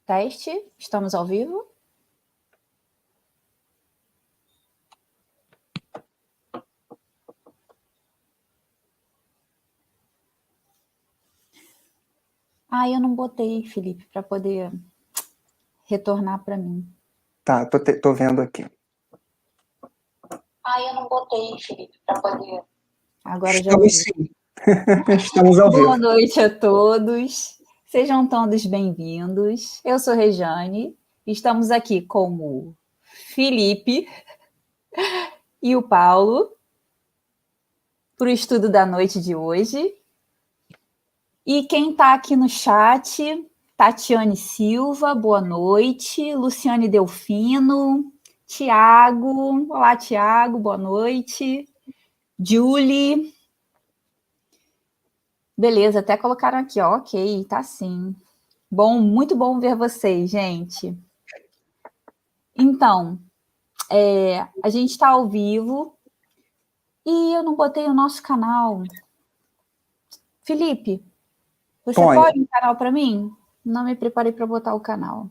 Teste, estamos ao vivo? Eu não botei, Felipe, para poder retornar para mim. Tá, tô vendo aqui. Eu não botei, Felipe, para poder... Agora já Estamos sim. Estamos ao vivo. Boa noite a todos. Sejam todos bem-vindos. Eu sou Rejane. Estamos aqui com o Felipe e o Paulo para o estudo da noite de hoje. E quem está aqui no chat, Tatiane Silva, boa noite. Luciane Delfino, Tiago, olá Tiago, boa noite. Julie. Beleza, até colocaram aqui, ó, ok, tá sim. Bom, muito bom ver vocês, gente. Então, a gente está ao vivo e eu não botei o nosso canal. Felipe, você pode um canal para mim? Não me preparei para botar o canal.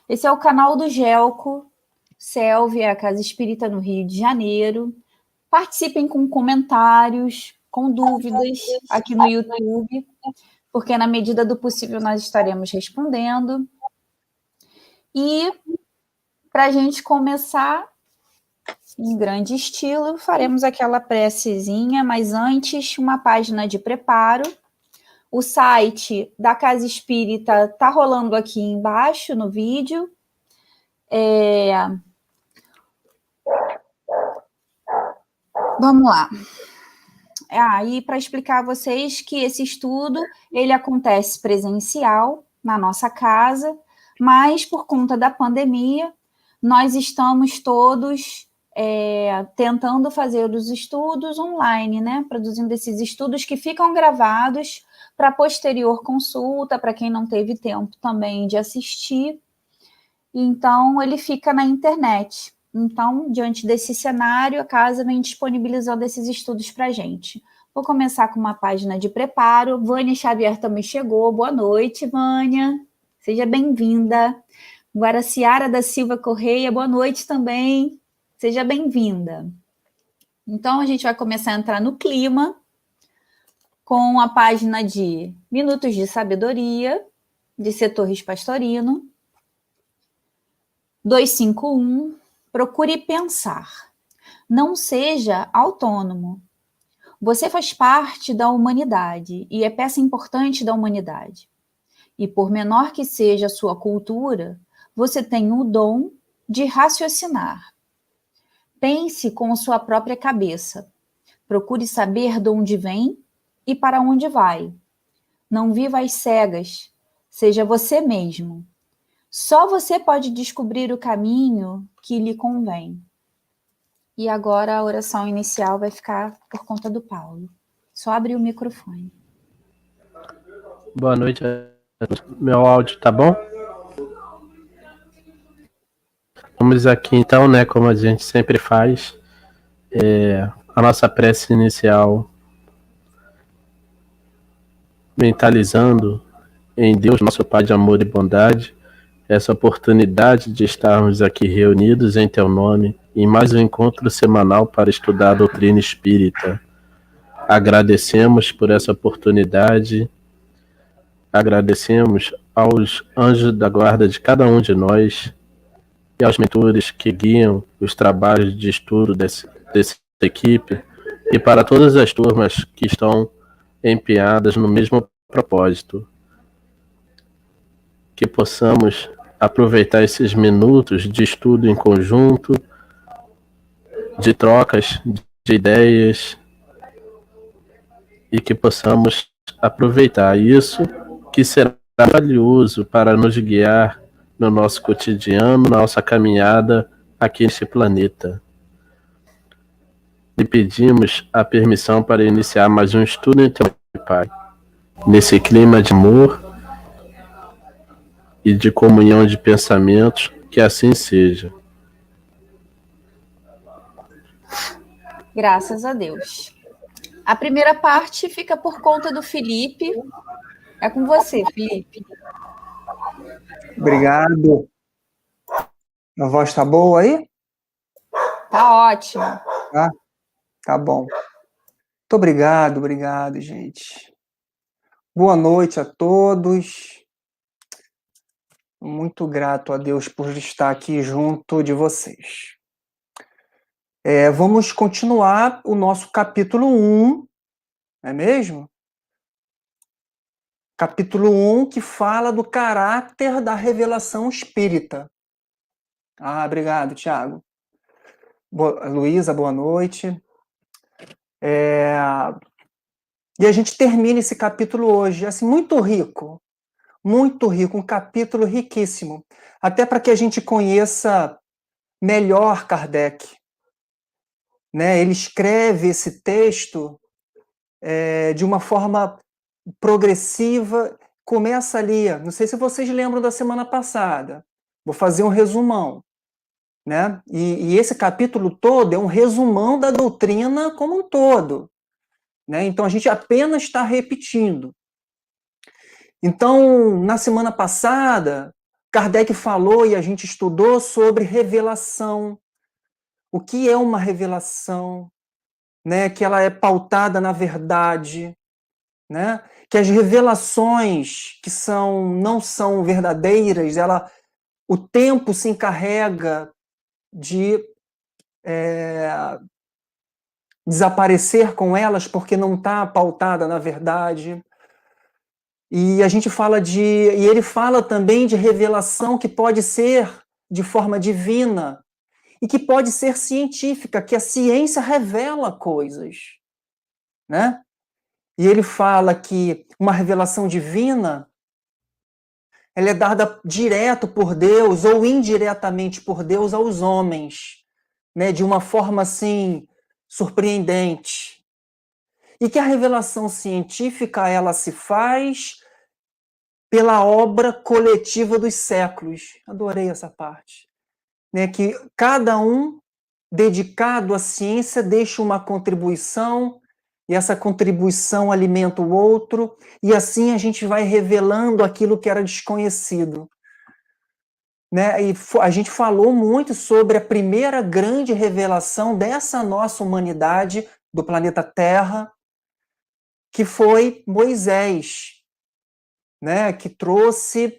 Esse é o canal do Gelco, Selvi, é a Casa Espírita no Rio de Janeiro. Participem com comentários, com dúvidas aqui no YouTube, porque na medida do possível nós estaremos respondendo. E para a gente começar em grande estilo, faremos aquela precezinha, mas antes uma página de preparo. O site da Casa Espírita está rolando aqui embaixo no vídeo. Vamos lá. E para explicar a vocês que esse estudo ele acontece presencial na nossa casa, mas por conta da pandemia, nós estamos todos tentando fazer os estudos online, né? Produzindo esses estudos que ficam gravados para posterior consulta, para quem não teve tempo também de assistir. Então, ele fica na internet. Então, diante desse cenário, a casa vem disponibilizando esses estudos para a gente. Vou começar com uma página de preparo. Vânia Xavier também chegou. Boa noite, Vânia. Seja bem-vinda. Guaraciara da Silva Correia, boa noite também. Seja bem-vinda. Então, a gente vai começar a entrar no clima com a página de Minutos de Sabedoria, de C. Torres Pastorino. 251, procure pensar. Não seja autônomo. Você faz parte da humanidade e é peça importante da humanidade. E por menor que seja a sua cultura, você tem o dom de raciocinar. Pense com sua própria cabeça. Procure saber de onde vem e para onde vai. Não viva às cegas. Seja você mesmo. Só você pode descobrir o caminho que lhe convém. E agora a oração inicial vai ficar por conta do Paulo. Só abrir o microfone. Boa noite. Meu áudio tá bom? Vamos aqui então, né, como a gente sempre faz, a nossa prece inicial, mentalizando em Deus, nosso Pai de amor e bondade, essa oportunidade de estarmos aqui reunidos em Teu nome, em mais um encontro semanal para estudar a doutrina espírita. Agradecemos por essa oportunidade, agradecemos aos anjos da guarda de cada um de nós e aos mentores que guiam os trabalhos de estudo dessa equipe e para todas as turmas que estão empenhadas no mesmo propósito. Que possamos aproveitar esses minutos de estudo em conjunto, de trocas de ideias, e que possamos aproveitar isso, que será valioso para nos guiar no nosso cotidiano, na nossa caminhada aqui neste planeta. Lhe pedimos a permissão para iniciar mais um estudo em Teu nome, Pai, nesse clima de amor e de comunhão de pensamentos, que assim seja. Graças a Deus. A primeira parte fica por conta do Felipe. É com você, Felipe. Obrigado. A voz tá boa aí? Tá ótimo. Tá bom. Muito obrigado, gente. Boa noite a todos. Muito grato a Deus por estar aqui junto de vocês. Vamos continuar o nosso capítulo 1, não é mesmo? Capítulo 1, que fala do caráter da revelação espírita. Obrigado, Tiago. Luísa, boa noite. E a gente termina esse capítulo hoje, assim, muito rico, um capítulo riquíssimo, até para que a gente conheça melhor Kardec. Né? Ele escreve esse texto de uma forma progressiva, começa ali, não sei se vocês lembram da semana passada, vou fazer um resumão, né? E esse capítulo todo é um resumão da doutrina como um todo, né? Então a gente apenas está repetindo. Então, na semana passada, Kardec falou e a gente estudou sobre revelação. O que é uma revelação? Né? Que ela é pautada na verdade, né? Que as revelações que não são verdadeiras, o tempo se encarrega de desaparecer com elas porque não está pautada na verdade. E a gente fala e ele fala também de revelação que pode ser de forma divina e que pode ser científica, que a ciência revela coisas, né? E ele fala que uma revelação divina ela é dada direto por Deus ou indiretamente por Deus aos homens, né, de uma forma assim surpreendente. E que a revelação científica ela se faz pela obra coletiva dos séculos. Adorei essa parte. Né, que cada um dedicado à ciência deixa uma contribuição e essa contribuição alimenta o outro, e assim a gente vai revelando aquilo que era desconhecido. Né? E a gente falou muito sobre a primeira grande revelação dessa nossa humanidade, do planeta Terra, que foi Moisés, né? Que trouxe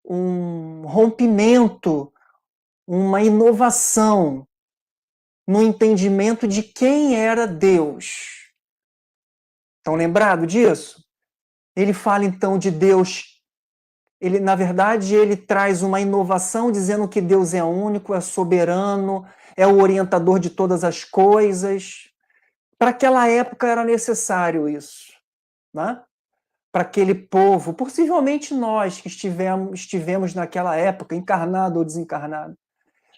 um rompimento, uma inovação no entendimento de quem era Deus. Estão lembrados disso? Ele fala então de Deus, na verdade ele traz uma inovação dizendo que Deus é único, é soberano, é o orientador de todas as coisas. Para aquela época era necessário isso, né? Para aquele povo, possivelmente nós que estivemos naquela época, encarnado ou desencarnado,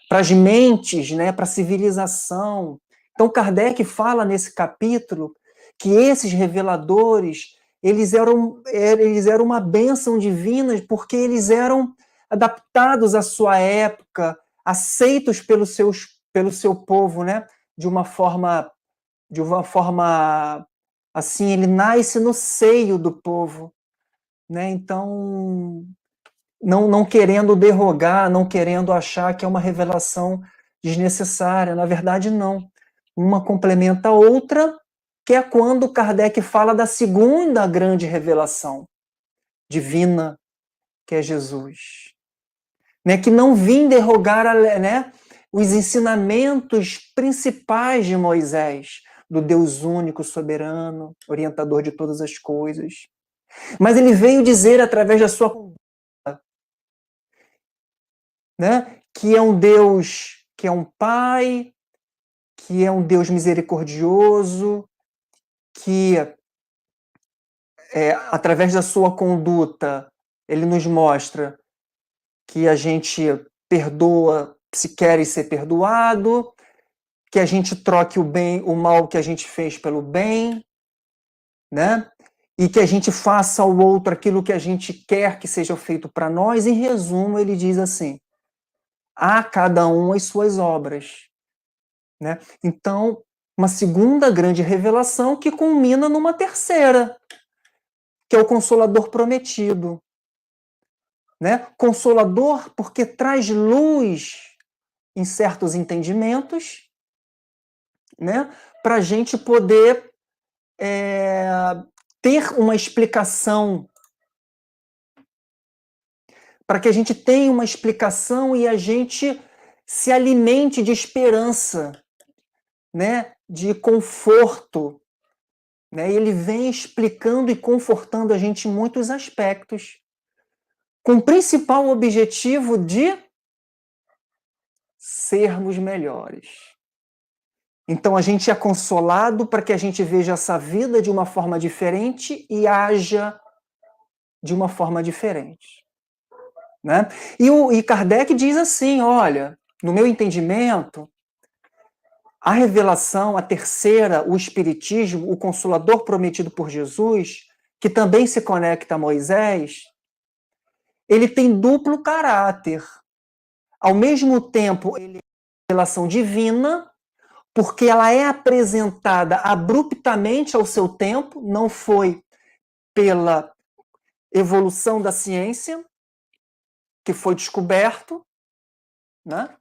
para as mentes, né? Para a civilização. Então Kardec fala nesse capítulo que esses reveladores, eles eram uma bênção divina porque eles eram adaptados à sua época, aceitos pelo seu povo, né? De uma forma assim, ele nasce no seio do povo, né? Então, não querendo derrogar, não querendo achar que é uma revelação desnecessária, na verdade não. Uma complementa a outra, que é quando Kardec fala da segunda grande revelação divina, que é Jesus. Né, que não vim derrogar né, os ensinamentos principais de Moisés, do Deus único, soberano, orientador de todas as coisas. Mas ele veio dizer, através da sua conduta, né, que é um Deus, que é um Pai, que é um Deus misericordioso, que através da sua conduta, ele nos mostra que a gente perdoa se quer ser perdoado, que a gente troque o mal que a gente fez pelo bem, né? E que a gente faça ao outro aquilo que a gente quer que seja feito para nós. Em resumo, ele diz assim: a cada um as suas obras, né? Então, uma segunda grande revelação que culmina numa terceira, que é o Consolador Prometido. né? Consolador porque traz luz em certos entendimentos, né? Para a gente poder ter uma explicação, para que a gente tenha uma explicação e a gente se alimente de esperança, né? De conforto, né? Ele vem explicando e confortando a gente em muitos aspectos, com o principal objetivo de sermos melhores. Então a gente é consolado para que a gente veja essa vida de uma forma diferente e haja de uma forma diferente, né? E Kardec diz assim, olha, no meu entendimento, a revelação, a terceira, o Espiritismo, o Consolador prometido por Jesus, que também se conecta a Moisés, ele tem duplo caráter. Ao mesmo tempo, ele é uma revelação divina, porque ela é apresentada abruptamente ao seu tempo, não foi pela evolução da ciência que foi descoberto, né?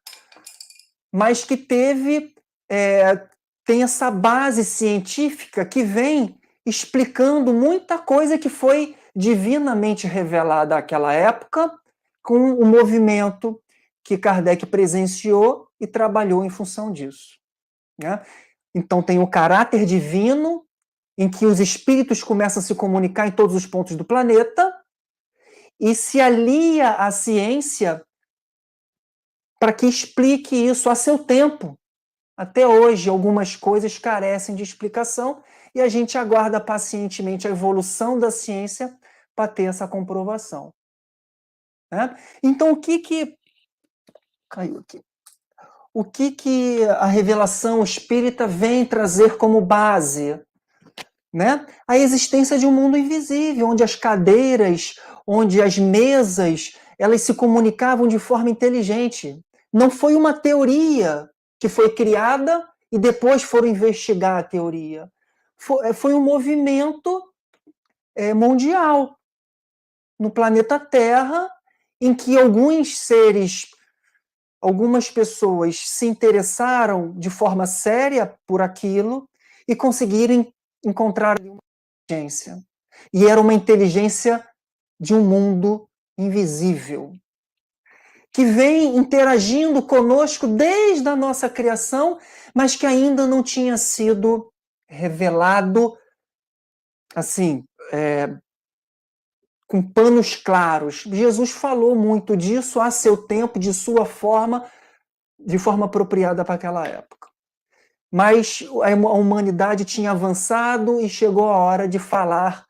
Mas que tem essa base científica que vem explicando muita coisa que foi divinamente revelada naquela época, com o movimento que Kardec presenciou e trabalhou em função disso, né? Então tem o caráter divino, em que os espíritos começam a se comunicar em todos os pontos do planeta, e se alia à ciência para que explique isso a seu tempo. Até hoje, algumas coisas carecem de explicação e a gente aguarda pacientemente a evolução da ciência para ter essa comprovação, né? Então, o que caiu aqui? O que a revelação espírita vem trazer como base, né? A existência de um mundo invisível, onde as cadeiras, onde as mesas, elas se comunicavam de forma inteligente. Não foi uma teoria que foi criada e depois foram investigar a teoria. Foi um movimento mundial no planeta Terra, em que alguns seres, algumas pessoas se interessaram de forma séria por aquilo e conseguiram encontrar uma inteligência. E era uma inteligência de um mundo invisível, que vem interagindo conosco desde a nossa criação, mas que ainda não tinha sido revelado assim, com panos claros. Jesus falou muito disso a seu tempo, de sua forma, de forma apropriada para aquela época. Mas a humanidade tinha avançado e chegou a hora de falar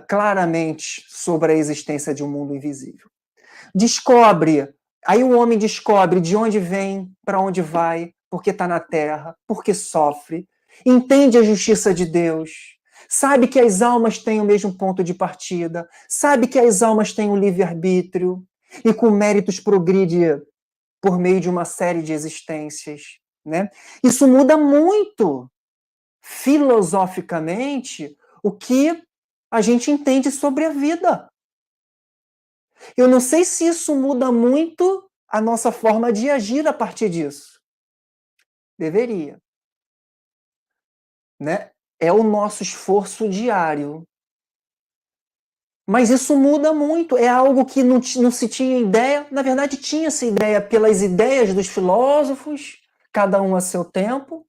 claramente sobre a existência de um mundo invisível. Aí o homem descobre de onde vem, para onde vai, porque está na Terra, porque sofre, entende a justiça de Deus, sabe que as almas têm o mesmo ponto de partida, sabe que as almas têm o livre-arbítrio e com méritos progride por meio de uma série de existências, né? Isso muda muito, filosoficamente, o que a gente entende sobre a vida. Eu não sei se isso muda muito a nossa forma de agir a partir disso. Deveria, né? É o nosso esforço diário. Mas isso muda muito. É algo que não se tinha ideia. Na verdade, tinha-se ideia pelas ideias dos filósofos, cada um a seu tempo,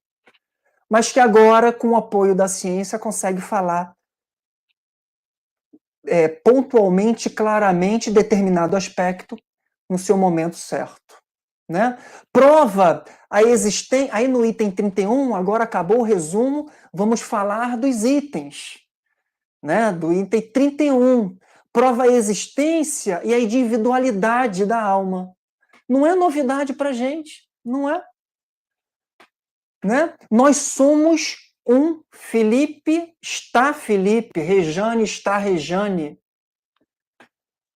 mas que agora, com o apoio da ciência, consegue falar pontualmente, claramente, determinado aspecto no seu momento certo, né? Prova a existência. Aí no item 31, agora acabou o resumo, vamos falar dos itens, né? Do item 31. Prova a existência e a individualidade da alma. Não é novidade para a gente, não é? Né? Nós somos um. Felipe está Felipe, Rejane está Rejane.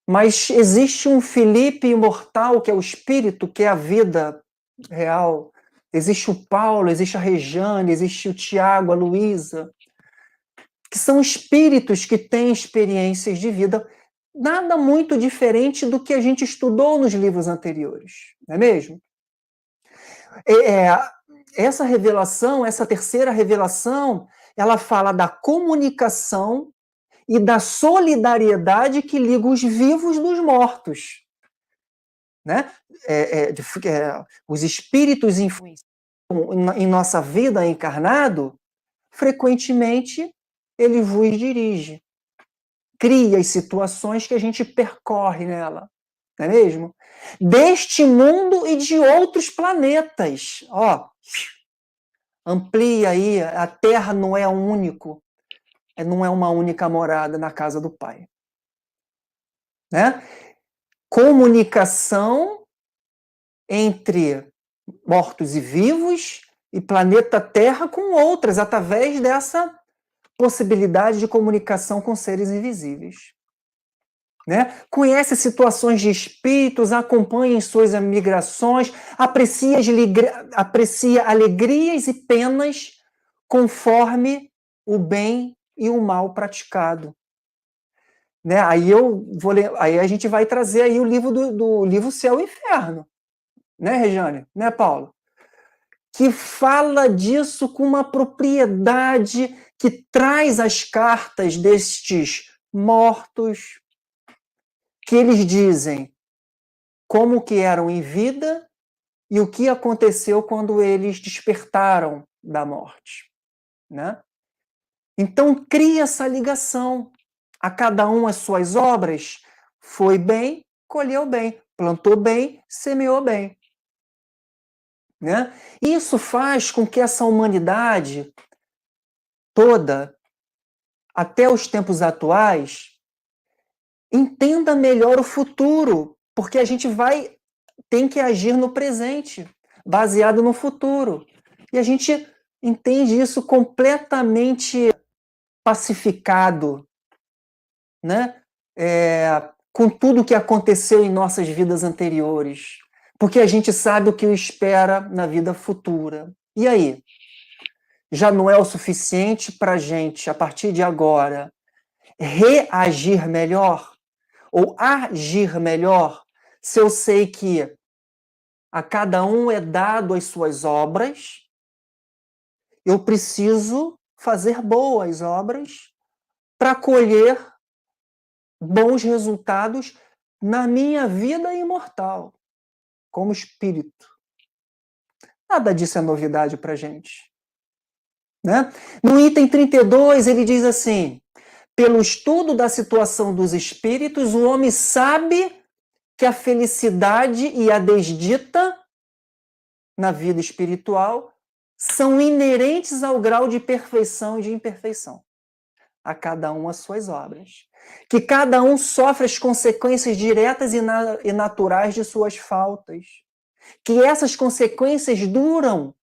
Mas existe um Felipe imortal, que é o espírito, que é a vida real. Existe o Paulo, existe a Rejane, existe o Tiago, a Luísa, que são espíritos que têm experiências de vida nada muito diferente do que a gente estudou nos livros anteriores, não é mesmo? Essa revelação, essa terceira revelação, ela fala da comunicação e da solidariedade que liga os vivos dos mortos. Né? Os espíritos influenciam em nossa vida encarnado, frequentemente ele vos dirige. Cria as situações que a gente percorre nela, não é mesmo? Deste mundo e de outros planetas. Ó, amplia aí, a Terra não é único, não é uma única morada na casa do Pai. Né? Comunicação entre mortos e vivos e planeta Terra com outras, através dessa possibilidade de comunicação com seres invisíveis. Né? Conhece situações de espíritos, acompanha em suas migrações, aprecia alegrias e penas conforme o bem e o mal praticado. Né? Aí a gente vai trazer aí o livro do livro Céu e Inferno, né, Regiane? Né, Paulo? Que fala disso com uma propriedade, que traz as cartas destes mortos, que eles dizem como que eram em vida e o que aconteceu quando eles despertaram da morte. Né? Então, cria essa ligação. A cada um as suas obras, foi bem, colheu bem, plantou bem, semeou bem. Né? Isso faz com que essa humanidade toda, até os tempos atuais, entenda melhor o futuro, porque a gente tem que agir no presente, baseado no futuro. E a gente entende isso completamente pacificado, né? Com tudo que aconteceu em nossas vidas anteriores, porque a gente sabe o que o espera na vida futura. E aí? Já não é o suficiente para a gente, a partir de agora, reagir melhor ou agir melhor, se eu sei que a cada um é dado as suas obras, eu preciso fazer boas obras para colher bons resultados na minha vida imortal, como espírito. Nada disso é novidade para a gente. Né? No item 32, ele diz assim: pelo estudo da situação dos espíritos, o homem sabe que a felicidade e a desdita na vida espiritual são inerentes ao grau de perfeição e de imperfeição. A cada um as suas obras. Que cada um sofre as consequências diretas e naturais de suas faltas. Que essas consequências duram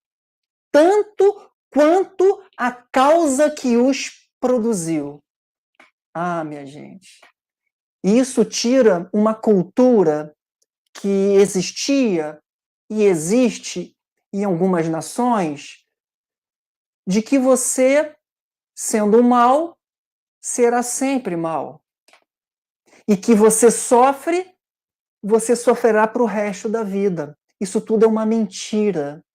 tanto quanto a causa que os produziu. Ah, minha gente, isso tira uma cultura que existia e existe em algumas nações, de que você, sendo mal, será sempre mal. E que você sofrerá para o resto da vida. Isso tudo é uma mentira.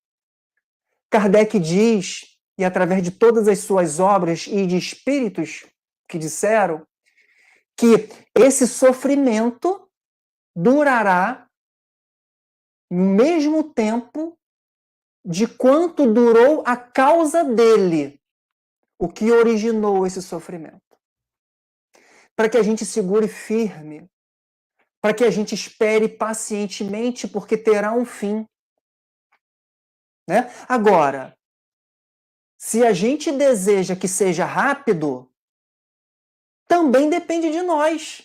Kardec diz, e através de todas as suas obras e de espíritos que disseram, que esse sofrimento durará no mesmo tempo de quanto durou a causa dele, o que originou esse sofrimento. Para que a gente segure firme, para que a gente espere pacientemente, porque terá um fim. Né? Agora, se a gente deseja que seja rápido, também depende de nós.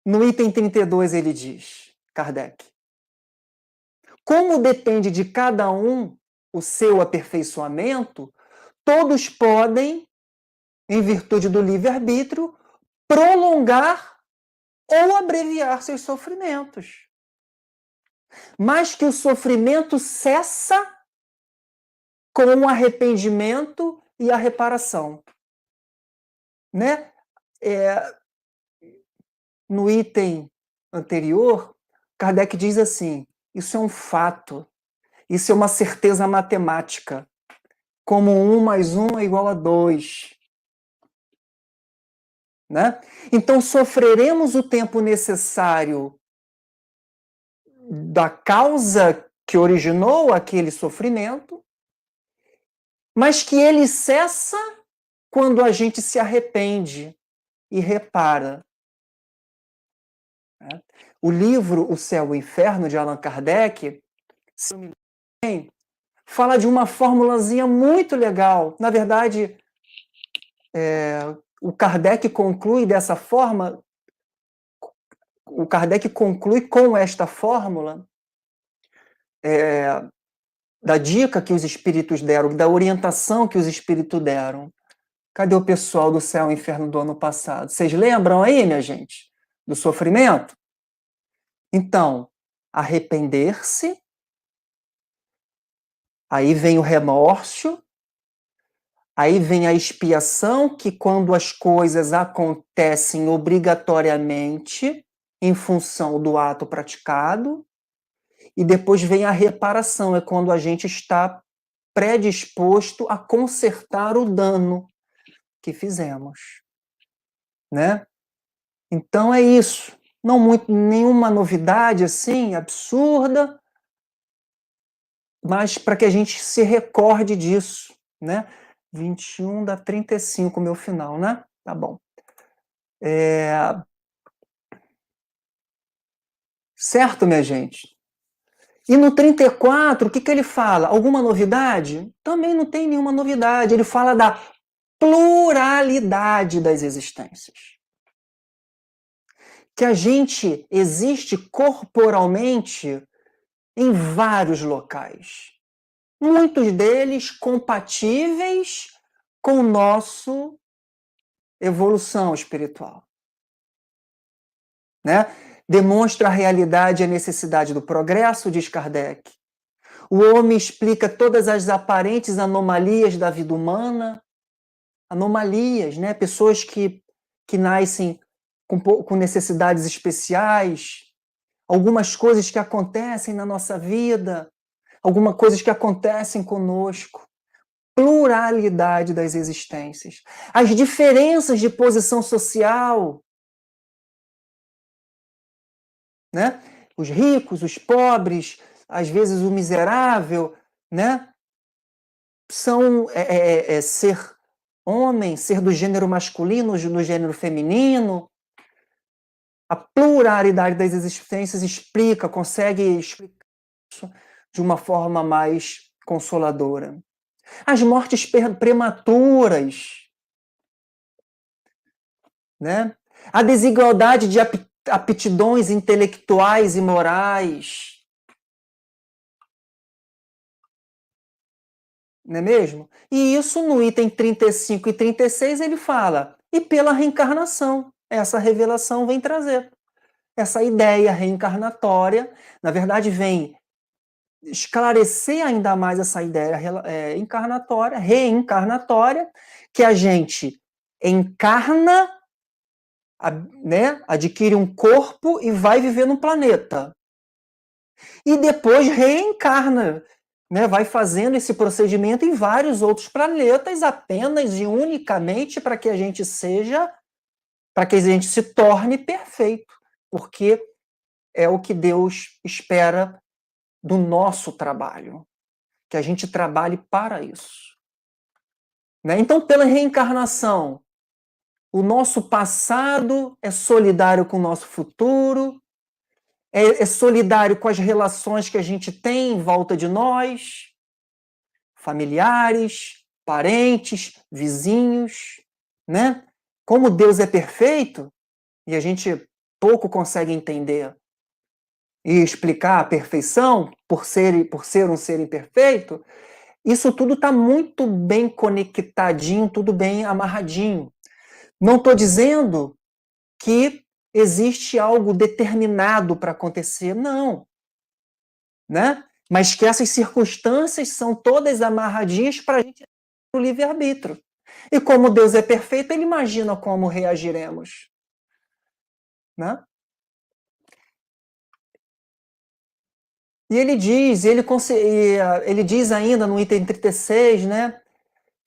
No item 32 ele diz, Kardec, como depende de cada um o seu aperfeiçoamento, todos podem, em virtude do livre-arbítrio, prolongar ou abreviar seus sofrimentos. Mas que o sofrimento cessa com o arrependimento e a reparação. Né? no item anterior, Kardec diz assim, isso é um fato, isso é uma certeza matemática, como 1 mais 1 é igual a 2. Né? Então, sofreremos o tempo necessário da causa que originou aquele sofrimento, mas que ele cessa quando a gente se arrepende e repara. O livro O Céu e o Inferno, de Allan Kardec, fala de uma formulazinha muito legal. Na verdade, o Kardec conclui dessa forma, o Kardec conclui com esta fórmula da dica que os espíritos deram, da orientação que os espíritos deram. Cadê o pessoal do Céu e Inferno do ano passado? Vocês lembram aí, minha gente, do sofrimento? Então, arrepender-se, aí vem o remorso, aí vem a expiação, que quando as coisas acontecem obrigatoriamente em função do ato praticado, e depois vem a reparação, é quando a gente está predisposto a consertar o dano que fizemos, né? Então é isso. Não nenhuma novidade assim absurda, mas para que a gente se recorde disso, né? 21 dá 35, meu final, né? Tá bom. Certo, minha gente? E no 34, o que ele fala? Alguma novidade? Também não tem nenhuma novidade. Ele fala da pluralidade das existências. Que a gente existe corporalmente em vários locais. Muitos deles compatíveis com nossa evolução espiritual. Né? Demonstra a realidade e a necessidade do progresso, diz Kardec. O homem explica todas as aparentes anomalias da vida humana, anomalias, né? Pessoas que nascem com necessidades especiais, algumas coisas que acontecem na nossa vida, algumas coisas que acontecem conosco, pluralidade das existências, as diferenças de posição social, né? Os ricos, os pobres, às vezes o miserável, né? São ser homem, ser do gênero masculino, do gênero feminino. A pluralidade das existências consegue explicar isso de uma forma mais consoladora. As mortes prematuras, né? A desigualdade de aptidões intelectuais e morais, não é mesmo? E isso no item 35 e 36 ele fala, e pela reencarnação, essa revelação vem trazer. Essa ideia reencarnatória, na verdade, vem esclarecer ainda mais essa ideia reencarnatória, que a gente encarna, né, adquire um corpo e vai viver num planeta. E depois reencarna, né, vai fazendo esse procedimento em vários outros planetas, apenas e unicamente para que a gente se torne perfeito, porque é o que Deus espera do nosso trabalho, que a gente trabalhe para isso. Né? Então, pela reencarnação, o nosso passado é solidário com o nosso futuro, é solidário com as relações que a gente tem em volta de nós, familiares, parentes, vizinhos, né? Como Deus é perfeito, e a gente pouco consegue entender e explicar a perfeição por ser um ser imperfeito, isso tudo está muito bem conectadinho, tudo bem amarradinho. Não estou dizendo que existe algo determinado para acontecer, não. Né? Mas que essas circunstâncias são todas amarradinhas para a gente ter o livre-arbítrio. E como Deus é perfeito, ele imagina como reagiremos. né? E ele diz ainda no item 36, né,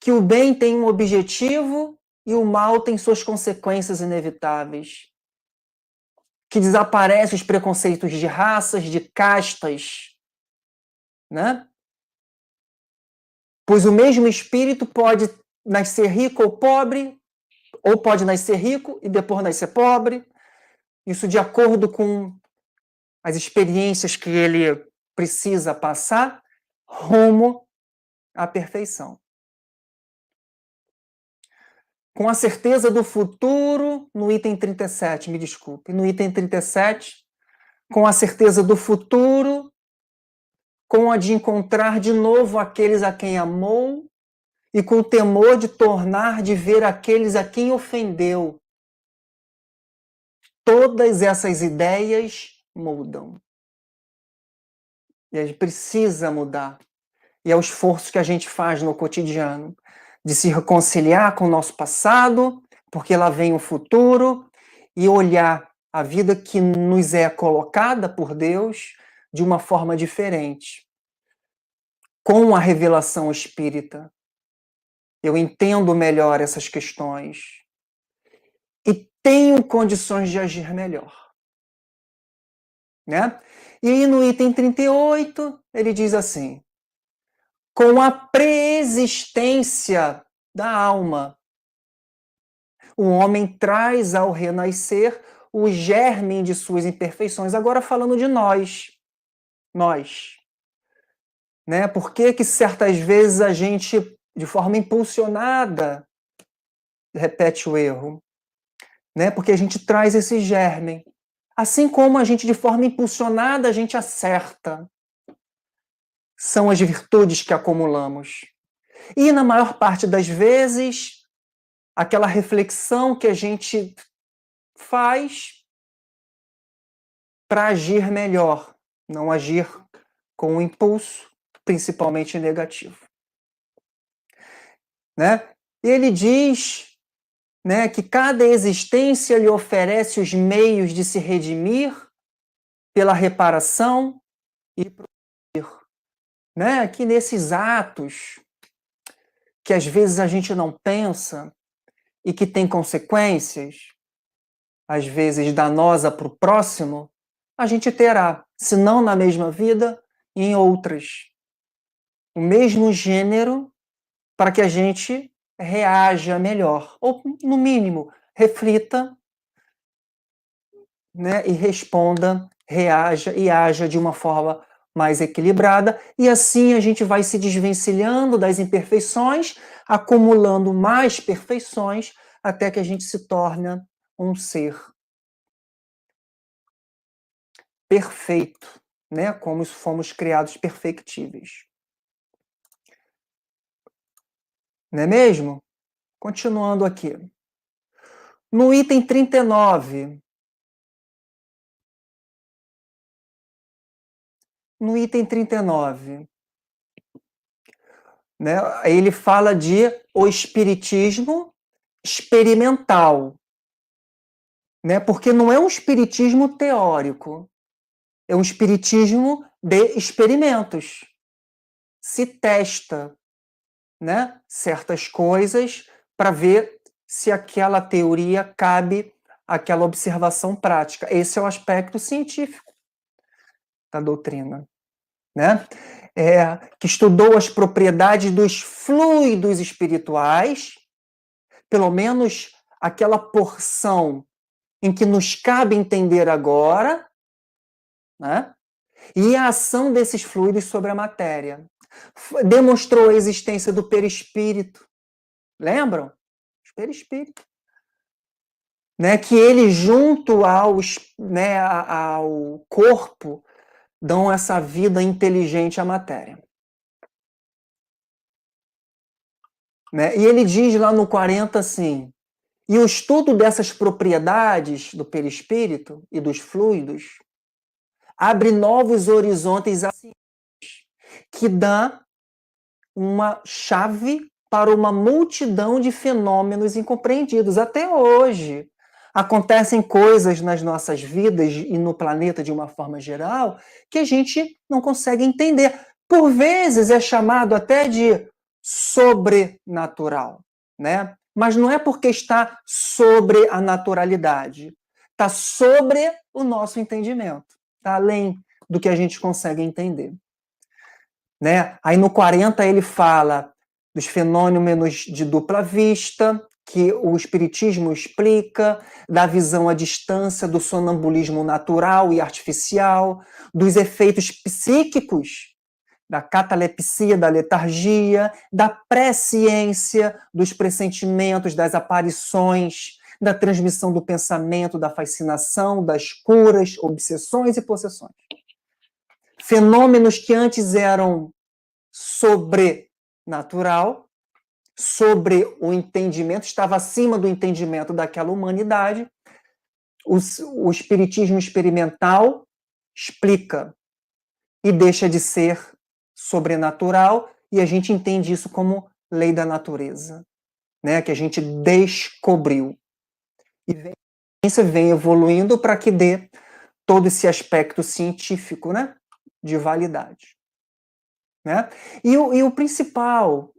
que o bem tem um objetivo e o mal tem suas consequências inevitáveis. Que desaparecem os preconceitos de raças, de castas, né? Pois o mesmo espírito pode nascer rico ou pobre, ou pode nascer rico e depois nascer pobre, isso de acordo com as experiências que ele precisa passar rumo à perfeição. Com a certeza do futuro, no item 37, me desculpe, no item 37, com a certeza do futuro, com a de encontrar de novo aqueles a quem amou e com o temor de tornar de ver aqueles a quem ofendeu. Todas essas ideias mudam. E a gente precisa mudar. E é o esforço que a gente faz no cotidiano, de se reconciliar com o nosso passado, porque lá vem o futuro, e olhar a vida que nos é colocada por Deus de uma forma diferente. Com a revelação espírita, eu entendo melhor essas questões e tenho condições de agir melhor. Né? E aí no item 38, ele diz assim: com a preexistência da alma, o homem traz ao renascer o germe de suas imperfeições. Agora falando de nós. Né? Por que certas vezes a gente, de forma impulsionada, repete o erro? Né? Porque a gente traz esse germe. Assim como a gente, de forma impulsionada, a gente acerta. São as virtudes que acumulamos. E, na maior parte das vezes, aquela reflexão que a gente faz para agir melhor, não agir com o impulso, principalmente negativo. Né? E ele diz, né, que cada existência lhe oferece os meios de se redimir pela reparação e progredir. Né? Que nesses atos que às vezes a gente não pensa e que tem consequências, às vezes danosa para o próximo, a gente terá, se não na mesma vida, em outras. O mesmo gênero para que a gente reaja melhor, ou, no mínimo, reflita, né, e responda, reaja e haja de uma forma mais equilibrada, e assim a gente vai se desvencilhando das imperfeições, acumulando mais perfeições, até que a gente se torne um ser perfeito, né? Como fomos criados perfectíveis. Não é mesmo? Continuando aqui. No item 39, né, ele fala de o espiritismo experimental, né, porque não é um espiritismo teórico, é um espiritismo de experimentos. Se testa, né, certas coisas para ver se aquela teoria cabe àquela observação prática. Esse é o aspecto científico da doutrina, né? Que estudou as propriedades dos fluidos espirituais, pelo menos aquela porção em que nos cabe entender agora, né? E a ação desses fluidos sobre a matéria. Demonstrou a existência do perispírito. Lembram? O perispírito. Né? Que ele, junto né, ao corpo, dão essa vida inteligente à matéria. Né? E ele diz lá no 40 assim: e o estudo dessas propriedades do perispírito e dos fluidos abre novos horizontes à ciência, que dá uma chave para uma multidão de fenômenos incompreendidos. Até hoje, Acontecem coisas nas nossas vidas e no planeta de uma forma geral que a gente não consegue entender. Por vezes é chamado até de sobrenatural, né? Mas não é porque está sobre a naturalidade. Está sobre o nosso entendimento. Está além do que a gente consegue entender. Né? Aí no 40 ele fala dos fenômenos de dupla vista, que o espiritismo explica, da visão à distância, do sonambulismo natural e artificial, dos efeitos psíquicos, da catalepsia, da letargia, da presciência, dos pressentimentos, das aparições, da transmissão do pensamento, da fascinação, das curas, obsessões e possessões. Fenômenos que antes eram sobrenatural, sobre o entendimento, estava acima do entendimento daquela humanidade. O espiritismo experimental explica e deixa de ser sobrenatural, e a gente entende isso como lei da natureza, né? Que a gente descobriu. E a ciência vem evoluindo para que dê todo esse aspecto científico, né? De validade. Né? E o principal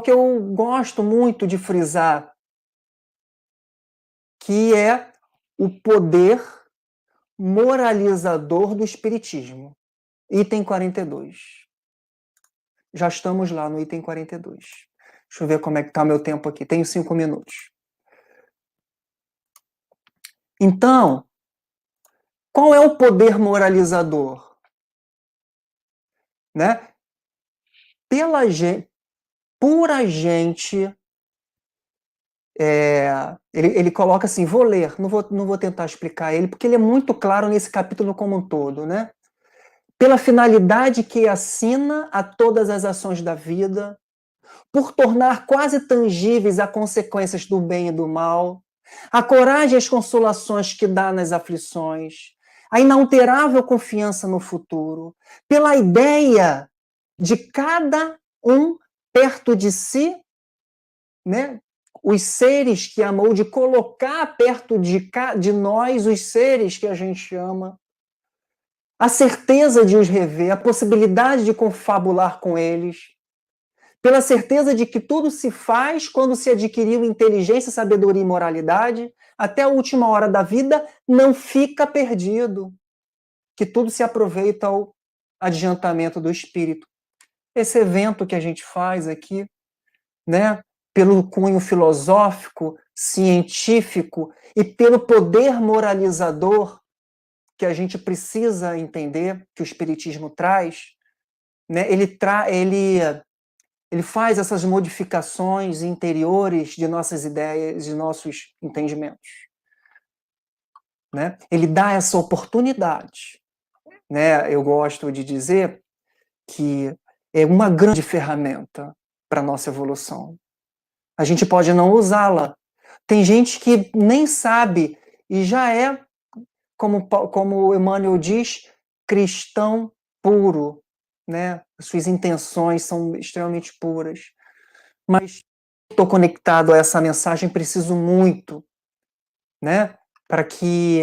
que eu gosto muito de frisar, que é o poder moralizador do espiritismo. Item 42. Já estamos lá no item 42. Deixa eu ver como é que está meu tempo aqui. Tenho 5 minutos. Então, qual é o poder moralizador? Né? Por a gente... ele coloca assim, vou ler, não vou tentar explicar ele, porque ele é muito claro nesse capítulo como um todo, né? Pela finalidade que assina a todas as ações da vida, por tornar quase tangíveis as consequências do bem e do mal, a coragem e as consolações que dá nas aflições, a inalterável confiança no futuro, pela ideia de cada um perto de si, né? Os seres que amou, de colocar perto de nós os seres que a gente ama, a certeza de os rever, a possibilidade de confabular com eles, pela certeza de que tudo se faz quando se adquiriu inteligência, sabedoria e moralidade, até a última hora da vida não fica perdido, que tudo se aproveita ao adiantamento do espírito. Esse evento que a gente faz aqui, né, pelo cunho filosófico, científico e pelo poder moralizador que a gente precisa entender, que o espiritismo traz, né, ele faz essas modificações interiores de nossas ideias, de nossos entendimentos. Né? Ele dá essa oportunidade. Né? Eu gosto de dizer que é uma grande ferramenta para a nossa evolução. A gente pode não usá-la. Tem gente que nem sabe e já é, como Emmanuel diz, cristão puro, né? Suas intenções são extremamente puras. Mas estou conectado a essa mensagem, preciso muito, né? Para que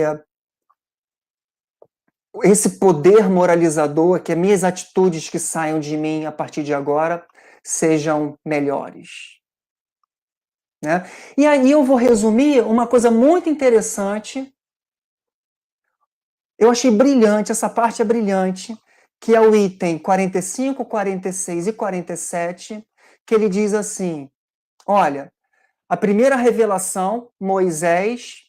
esse poder moralizador, que as minhas atitudes que saiam de mim a partir de agora sejam melhores. Né? E aí eu vou resumir uma coisa muito interessante. Eu achei brilhante, essa parte é brilhante, que é o item 45, 46 e 47, que ele diz assim, olha, a primeira revelação, Moisés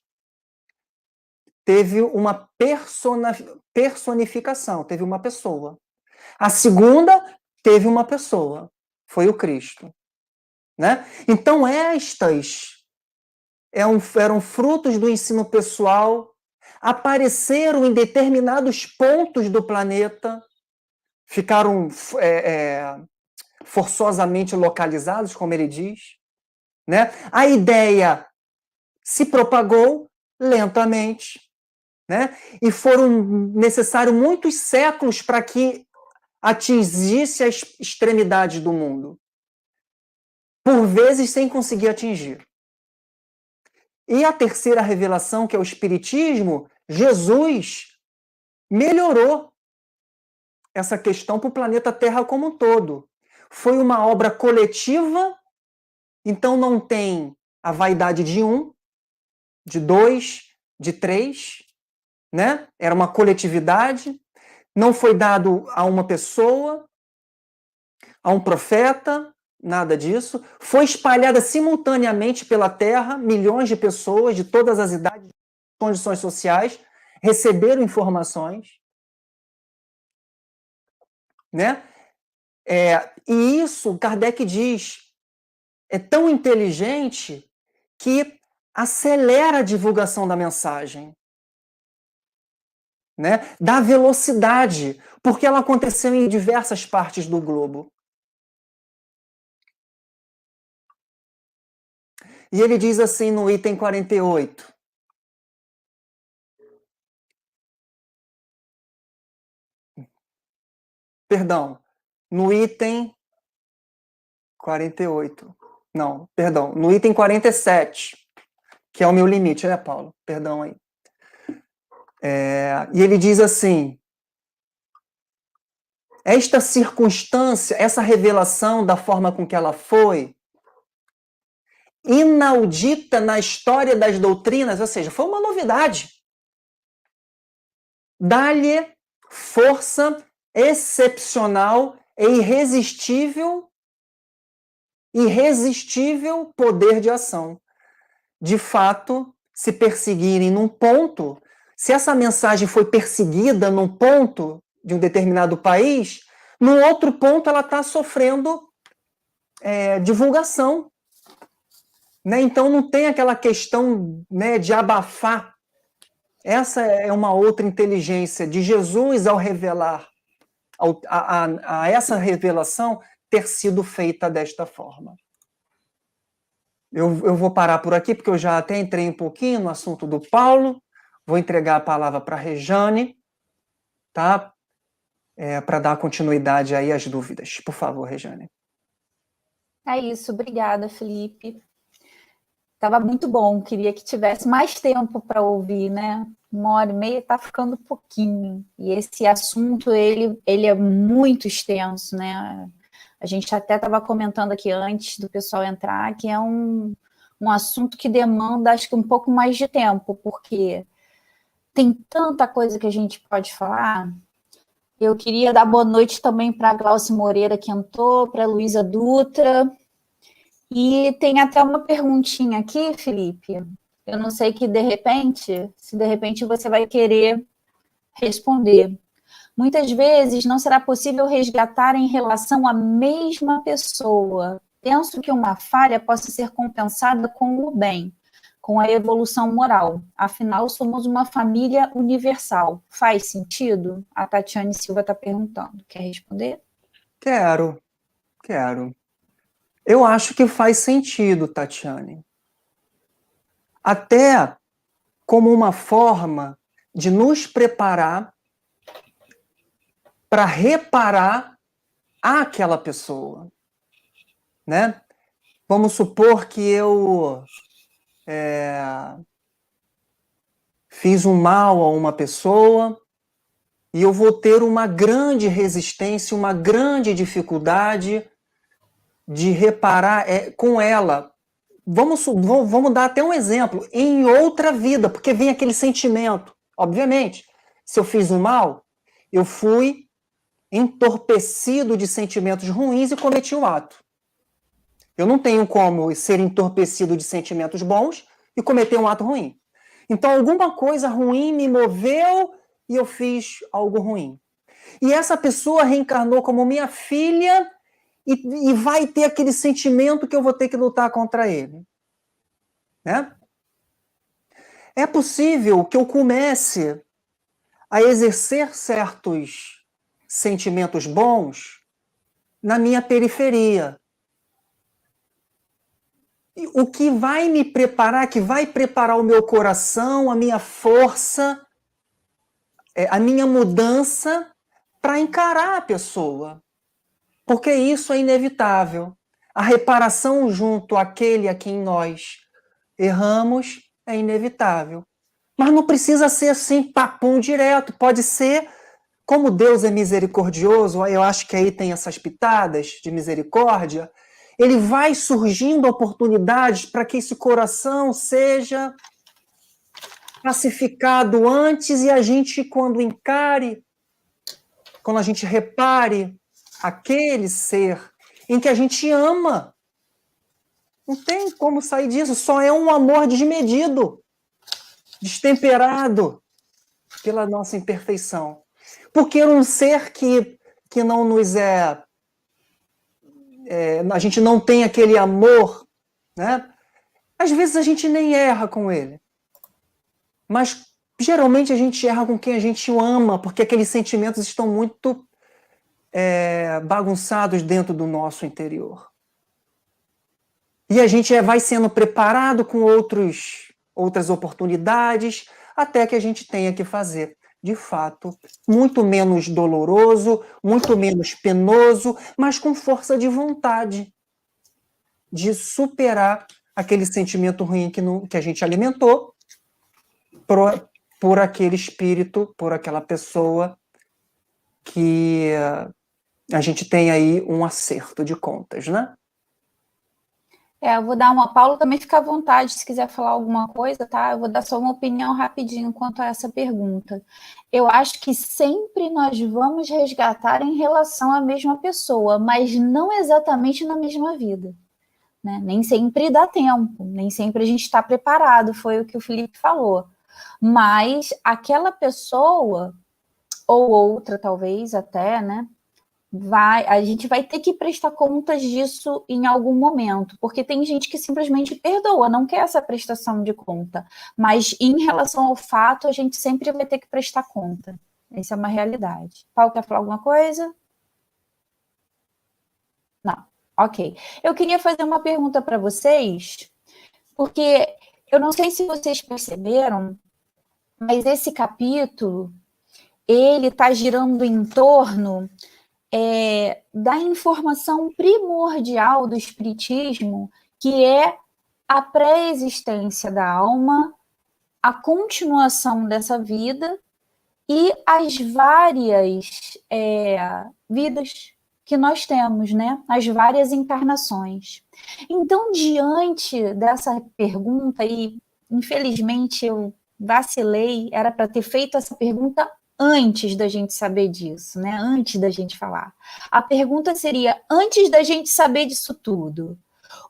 teve uma personificação, teve uma pessoa. A segunda teve uma pessoa, foi o Cristo. Né? Então estas eram frutos do ensino pessoal, apareceram em determinados pontos do planeta, ficaram forçosamente localizados, como ele diz. Né? A ideia se propagou lentamente, né? E foram necessários muitos séculos para que atingisse as extremidades do mundo. Por vezes sem conseguir atingir. E a terceira revelação, que é o Espiritismo, Jesus melhorou essa questão para o planeta Terra como um todo. Foi uma obra coletiva, então não tem a vaidade de um, de dois, de três, né? Era uma coletividade, não foi dado a uma pessoa, a um profeta, nada disso. Foi espalhada simultaneamente pela Terra, milhões de pessoas de todas as idades, condições sociais, receberam informações, né? E isso, Kardec diz, é tão inteligente que acelera a divulgação da mensagem, né? Dá velocidade, porque ela aconteceu em diversas partes do globo. E ele diz assim no item 48. Perdão, no item 48. Não, perdão, no item 47, que é o meu limite, né, Paulo? Perdão aí. E ele diz assim: esta circunstância, essa revelação da forma com que ela foi, inaudita na história das doutrinas, ou seja, foi uma novidade. Dá-lhe força excepcional e irresistível poder de ação. De fato, se perseguirem num ponto, se essa mensagem foi perseguida num ponto de um determinado país, num outro ponto ela está sofrendo divulgação. Né? Então não tem aquela questão, né, de abafar. Essa é uma outra inteligência de Jesus ao revelar, a essa revelação ter sido feita desta forma. Eu vou parar por aqui, porque eu já até entrei um pouquinho no assunto do Paulo. Vou entregar a palavra para a Rejane, tá? Para dar continuidade aí às dúvidas. Por favor, Rejane. É isso, obrigada, Felipe. Estava muito bom, queria que tivesse mais tempo para ouvir, né? 1h30 está ficando pouquinho. E esse assunto, ele é muito extenso, né? A gente até estava comentando aqui antes do pessoal entrar, que é um assunto que demanda, acho que um pouco mais de tempo, porque tem tanta coisa que a gente pode falar. Eu queria dar boa noite também para a Glaucia Moreira, que entrou, para a Luísa Dutra. E tem até uma perguntinha aqui, Felipe. Eu não sei se de repente você vai querer responder. Muitas vezes não será possível resgatar em relação à mesma pessoa. Penso que uma falha possa ser compensada com o bem, com a evolução moral. Afinal, somos uma família universal. Faz sentido? A Tatiane Silva está perguntando. Quer responder? Quero. Eu acho que faz sentido, Tatiane. Até como uma forma de nos preparar para reparar àquela pessoa, né? Vamos supor que eu fiz um mal a uma pessoa e eu vou ter uma grande resistência, uma grande dificuldade de reparar com ela. Vamos dar até um exemplo. Em outra vida, porque vem aquele sentimento. Obviamente, se eu fiz um mal, eu fui entorpecido de sentimentos ruins e cometi o ato. Eu não tenho como ser entorpecido de sentimentos bons e cometer um ato ruim. Então, alguma coisa ruim me moveu e eu fiz algo ruim. E essa pessoa reencarnou como minha filha e vai ter aquele sentimento que eu vou ter que lutar contra ele. Né? É possível que eu comece a exercer certos sentimentos bons na minha periferia. E o que vai me preparar, que vai preparar o meu coração, a minha força, a minha mudança para encarar a pessoa. Porque isso é inevitável. A reparação junto àquele a quem nós erramos é inevitável. Mas não precisa ser assim, papum direto. Pode ser, como Deus é misericordioso, eu acho que aí tem essas pitadas de misericórdia, ele vai surgindo oportunidades para que esse coração seja pacificado antes e a gente, quando encare, quando a gente repare aquele ser em que a gente ama. Não tem como sair disso, só é um amor desmedido, destemperado pela nossa imperfeição. Porque um ser que não nos a gente não tem aquele amor, né? Às vezes a gente nem erra com ele. Mas geralmente a gente erra com quem a gente ama, porque aqueles sentimentos estão muito bagunçados dentro do nosso interior. E a gente vai sendo preparado com outras oportunidades, até que a gente tenha que fazer, de fato, muito menos doloroso, muito menos penoso, mas com força de vontade de superar aquele sentimento ruim que a gente alimentou por aquele espírito, por aquela pessoa que a gente tem aí um acerto de contas, né? Eu vou dar uma... Paulo, também fica à vontade se quiser falar alguma coisa, tá? Eu vou dar só uma opinião rapidinho quanto a essa pergunta. Eu acho que sempre nós vamos resgatar em relação à mesma pessoa, mas não exatamente na mesma vida, né? Nem sempre dá tempo, nem sempre a gente está preparado, foi o que o Felipe falou. Mas aquela pessoa, ou outra talvez até, né? A gente vai ter que prestar contas disso em algum momento, porque tem gente que simplesmente perdoa, não quer essa prestação de conta, mas em relação ao fato, a gente sempre vai ter que prestar conta. Essa é uma realidade. Paulo, quer falar alguma coisa? Não. Ok. Eu queria fazer uma pergunta para vocês, porque eu não sei se vocês perceberam, mas esse capítulo, ele está girando em torno da informação primordial do Espiritismo, que é a pré-existência da alma, a continuação dessa vida e as várias vidas que nós temos, né? As várias encarnações. Então, diante dessa pergunta, e infelizmente eu vacilei, era para ter feito essa pergunta antes da gente saber disso, né? Antes da gente falar. A pergunta seria, antes da gente saber disso tudo,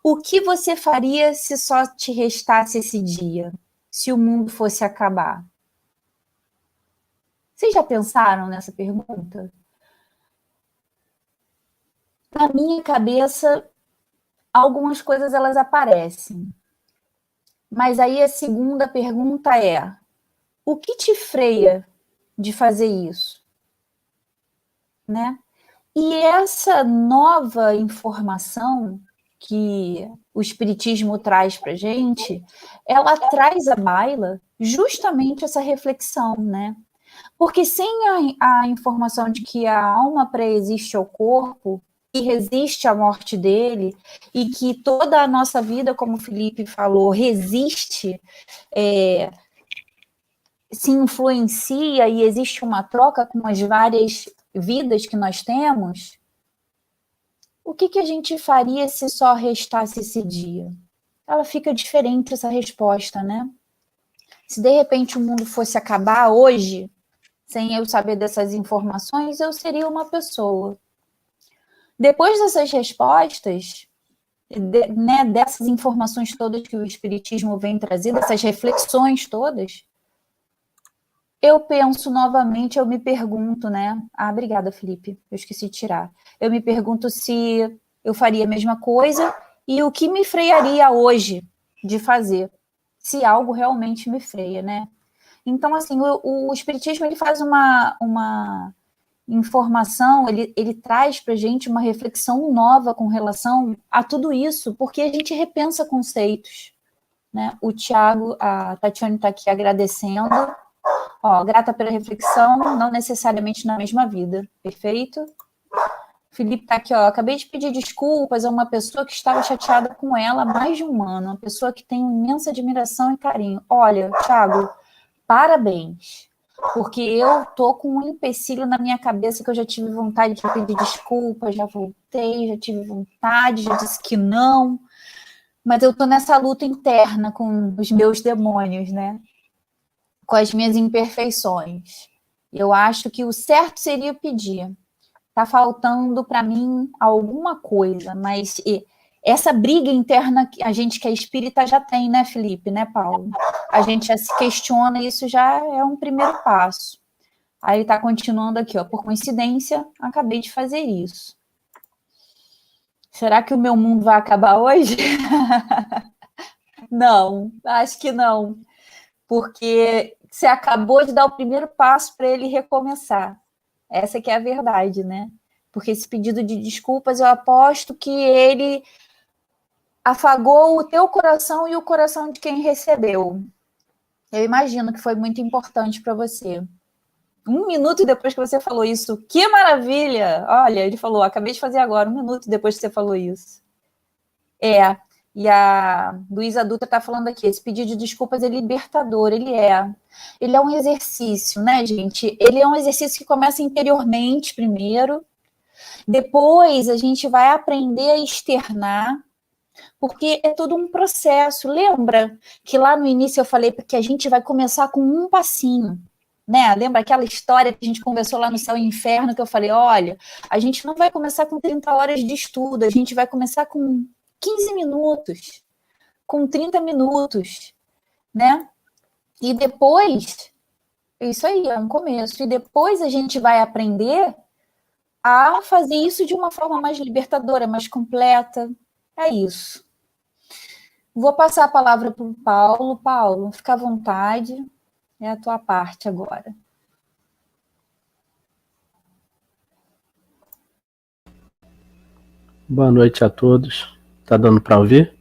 o que você faria se só te restasse esse dia? Se o mundo fosse acabar? Vocês já pensaram nessa pergunta? Na minha cabeça, algumas coisas elas aparecem. Mas aí a segunda pergunta é, o que te freia de fazer isso? Né? E essa nova informação que o Espiritismo traz para a gente, ela traz à baila justamente essa reflexão, né? Porque sem a informação de que a alma pré-existe ao corpo e resiste à morte dele, e que toda a nossa vida, como o Felipe falou, resiste, se influencia e existe uma troca com as várias vidas que nós temos, o que a gente faria se só restasse esse dia? Ela fica diferente essa resposta, né? Se de repente o mundo fosse acabar hoje, sem eu saber dessas informações, eu seria uma pessoa. Depois dessas respostas, né, dessas informações todas que o Espiritismo vem trazendo, essas reflexões todas, eu penso novamente, eu me pergunto, né? Obrigada, Felipe, eu esqueci de tirar. Eu me pergunto se eu faria a mesma coisa e o que me frearia hoje de fazer, se algo realmente me freia, né? Então, assim, o Espiritismo, ele faz uma informação, ele traz para a gente uma reflexão nova com relação a tudo isso, porque a gente repensa conceitos, né? O Tiago, a Tatiane está aqui agradecendo, grata pela reflexão, não necessariamente na mesma vida, perfeito? Felipe tá aqui, ó. Acabei de pedir desculpas a uma pessoa que estava chateada com ela há mais de um ano. Uma pessoa que tem imensa admiração e carinho. Olha, Thiago, parabéns. Porque eu tô com um empecilho na minha cabeça que eu já tive vontade de pedir desculpas, já voltei, já tive vontade, já disse que não. Mas eu tô nessa luta interna com os meus demônios, né? Com as minhas imperfeições. Eu acho que o certo seria pedir. Tá faltando para mim alguma coisa, mas essa briga interna que a gente que é espírita já tem, né, Felipe, né, Paulo? A gente já se questiona, isso já é um primeiro passo. Aí ele tá continuando aqui, ó, por coincidência, acabei de fazer isso. Será que o meu mundo vai acabar hoje? Não, acho que não, porque você acabou de dar o primeiro passo para ele recomeçar. Essa que é a verdade, né? Porque esse pedido de desculpas, eu aposto que ele afagou o teu coração e o coração de quem recebeu. Eu imagino que foi muito importante para você. 1 minuto depois que você falou isso, que maravilha! Olha, ele falou, acabei de fazer agora, 1 minuto depois que você falou isso. E a Luísa Dutra está falando aqui, esse pedido de desculpas é libertador, ele é um exercício, né, gente? Ele é um exercício que começa interiormente primeiro, depois a gente vai aprender a externar, porque é todo um processo. Lembra que lá no início eu falei que a gente vai começar com um passinho, né? Lembra aquela história que a gente conversou lá no Céu e Inferno, que eu falei, olha, a gente não vai começar com 30 horas de estudo, a gente vai começar com 15 minutos, com 30 minutos, né? E depois, isso aí, é um começo. E depois a gente vai aprender a fazer isso de uma forma mais libertadora, mais completa. É isso. Vou passar a palavra para o Paulo. Paulo, fica à vontade. É a tua parte agora. Boa noite a todos. Tá dando para ouvir?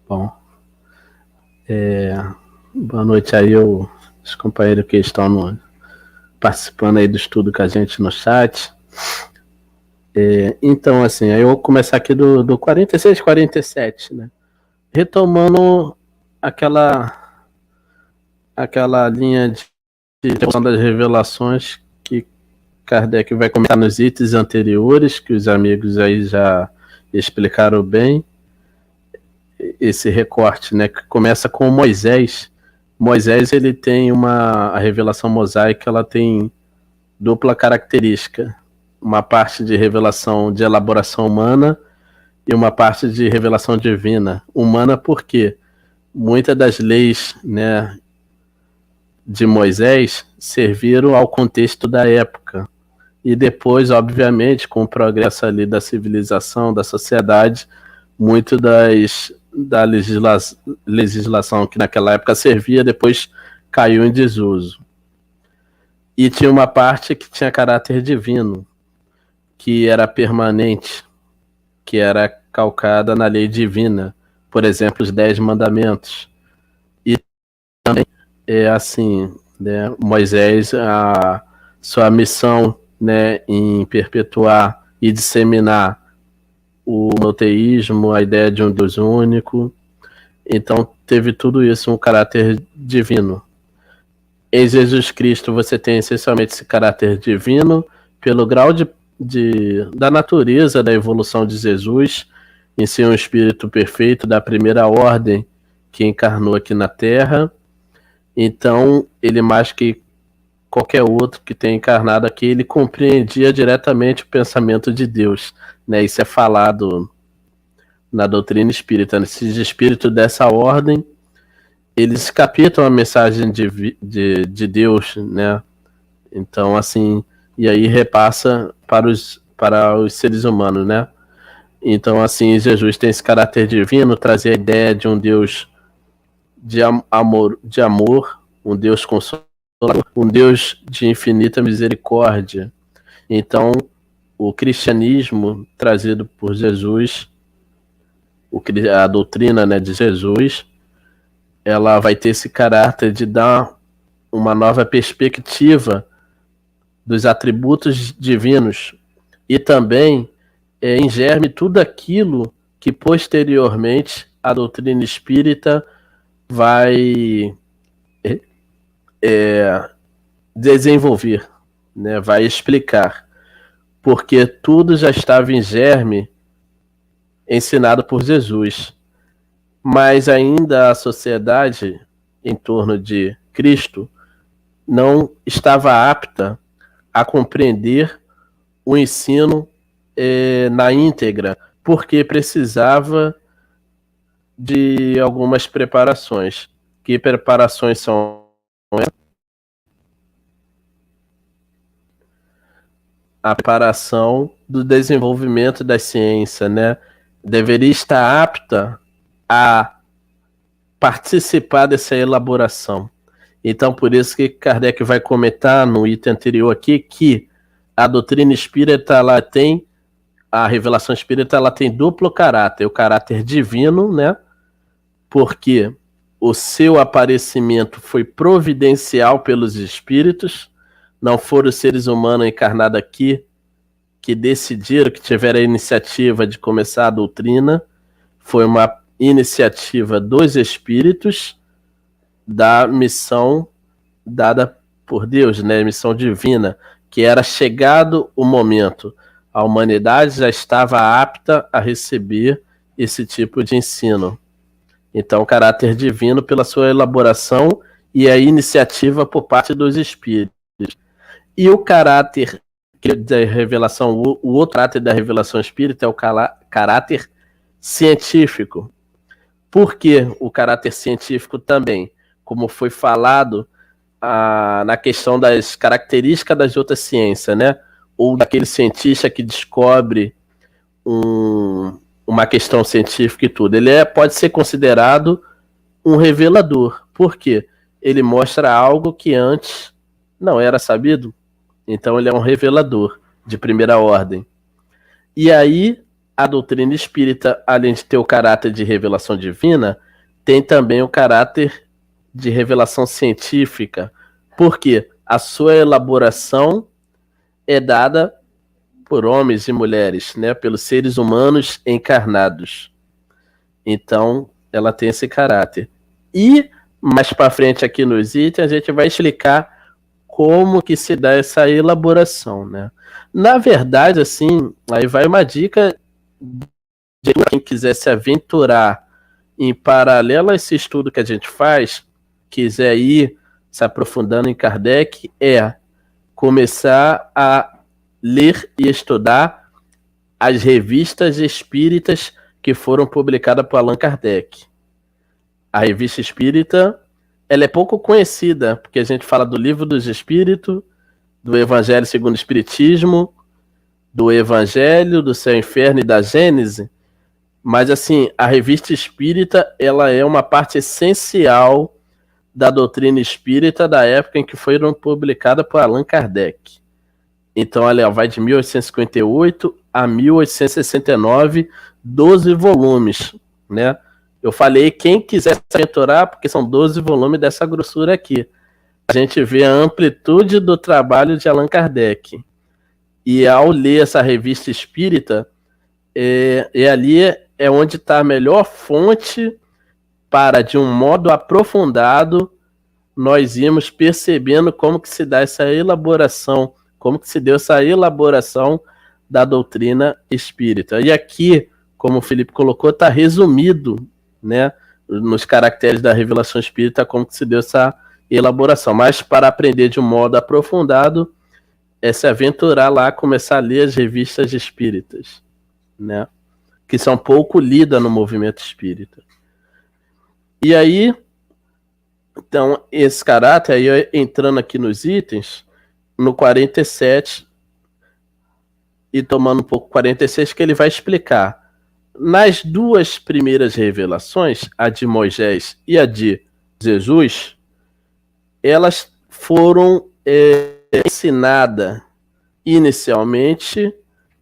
Bom. Boa noite aí os companheiros que estão participando aí do estudo com a gente no chat. Então, assim, aí eu vou começar aqui do 46, 47, né? Retomando aquela linha de das revelações que Kardec vai comentar nos itens anteriores, que os amigos aí já explicaram bem. Esse recorte, né, que começa com Moisés. Moisés, ele tem a revelação mosaica, ela tem dupla característica. Uma parte de revelação de elaboração humana e uma parte de revelação divina. Humana porque muitas das leis, né, de Moisés serviram ao contexto da época. E depois, obviamente, com o progresso ali da civilização, da sociedade, muito da legislação que naquela época servia, depois caiu em desuso. E tinha uma parte que tinha caráter divino, que era permanente, que era calcada na lei divina, por exemplo, os 10 mandamentos. E também é assim, né, Moisés, a sua missão, né, em perpetuar e disseminar o monoteísmo, a ideia de um Deus único. Então teve tudo isso, um caráter divino. Em Jesus Cristo você tem essencialmente esse caráter divino pelo grau da natureza da evolução de Jesus, em ser um espírito perfeito da primeira ordem que encarnou aqui na Terra. Então ele, mais que qualquer outro que tenha encarnado aqui, ele compreendia diretamente o pensamento de Deus, né? Isso é falado na doutrina espírita. Esses espíritos dessa ordem, eles captam a mensagem de Deus, né? Então, assim, e aí repassa para os seres humanos, né? Então, assim, Jesus tem esse caráter divino, trazer a ideia de um Deus de amor, um Deus consolador, um Deus de infinita misericórdia. Então, o cristianismo trazido por Jesus, a doutrina, né, de Jesus, ela vai ter esse caráter de dar uma nova perspectiva dos atributos divinos, e também em germe tudo aquilo que posteriormente a doutrina espírita vai desenvolver, né? Vai explicar, porque tudo já estava em germe ensinado por Jesus, mas ainda a sociedade em torno de Cristo não estava apta a compreender o ensino na íntegra, porque precisava de algumas preparações. Que preparações são? A preparação do desenvolvimento da ciência, né? Deveria estar apta a participar dessa elaboração. Então, por isso que Kardec vai comentar no item anterior aqui que a doutrina espírita, ela tem, a revelação espírita, ela tem duplo caráter, o caráter divino, né? Porque o seu aparecimento foi providencial pelos espíritos, não foram os seres humanos encarnados aqui que decidiram, que tiveram a iniciativa de começar a doutrina, foi uma iniciativa dos espíritos da missão dada por Deus, né? Missão divina, que era chegado o momento. A humanidade já estava apta a receber esse tipo de ensino. Então, o caráter divino pela sua elaboração e a iniciativa por parte dos espíritos. E o caráter da revelação, o outro caráter da revelação espírita é o caráter científico. Por que o caráter científico também? Como foi falado na questão das características das outras ciências, né? Ou daquele cientista que descobre uma questão científica e tudo. Ele pode ser considerado um revelador. Por quê? Ele mostra algo que antes não era sabido. Então ele é um revelador de primeira ordem. E aí, a doutrina espírita, além de ter o caráter de revelação divina, tem também o caráter de revelação científica. Por quê? A sua elaboração é dada por homens e mulheres, né? Pelos seres humanos encarnados. Então, ela tem esse caráter. E, mais para frente aqui nos itens, a gente vai explicar como que se dá essa elaboração, né? Na verdade, assim, aí vai uma dica de quem quiser se aventurar em paralelo a esse estudo que a gente faz, quiser ir se aprofundando em Kardec, é começar a ler e estudar as revistas espíritas que foram publicadas por Allan Kardec. A revista espírita, ela é pouco conhecida, porque a gente fala do Livro dos Espíritos, do Evangelho segundo o Espiritismo, do Evangelho, do Céu e Inferno e da Gênese, mas assim, a revista espírita, ela é uma parte essencial da doutrina espírita da época em que foram publicadas por Allan Kardec. Então, ela vai de 1858 a 1869, 12 volumes, né? Eu falei, quem quiser se aventurar, porque são 12 volumes dessa grossura aqui. A gente vê a amplitude do trabalho de Allan Kardec. E ao ler essa revista espírita, ali é onde está a melhor fonte para, de um modo aprofundado, nós irmos percebendo como que se dá essa elaboração, como que se deu essa elaboração da doutrina espírita. E aqui, como o Felipe colocou, está resumido, né, nos caracteres da revelação espírita, como que se deu essa elaboração. Mas para aprender de um modo aprofundado, é se aventurar lá, começar a ler as revistas espíritas, né, que são pouco lidas no movimento espírita. E aí, então, esse caráter, aí entrando aqui nos itens, no 47, e tomando um pouco 46, que ele vai explicar. Nas duas primeiras revelações, a de Moisés e a de Jesus, elas foram ensinadas inicialmente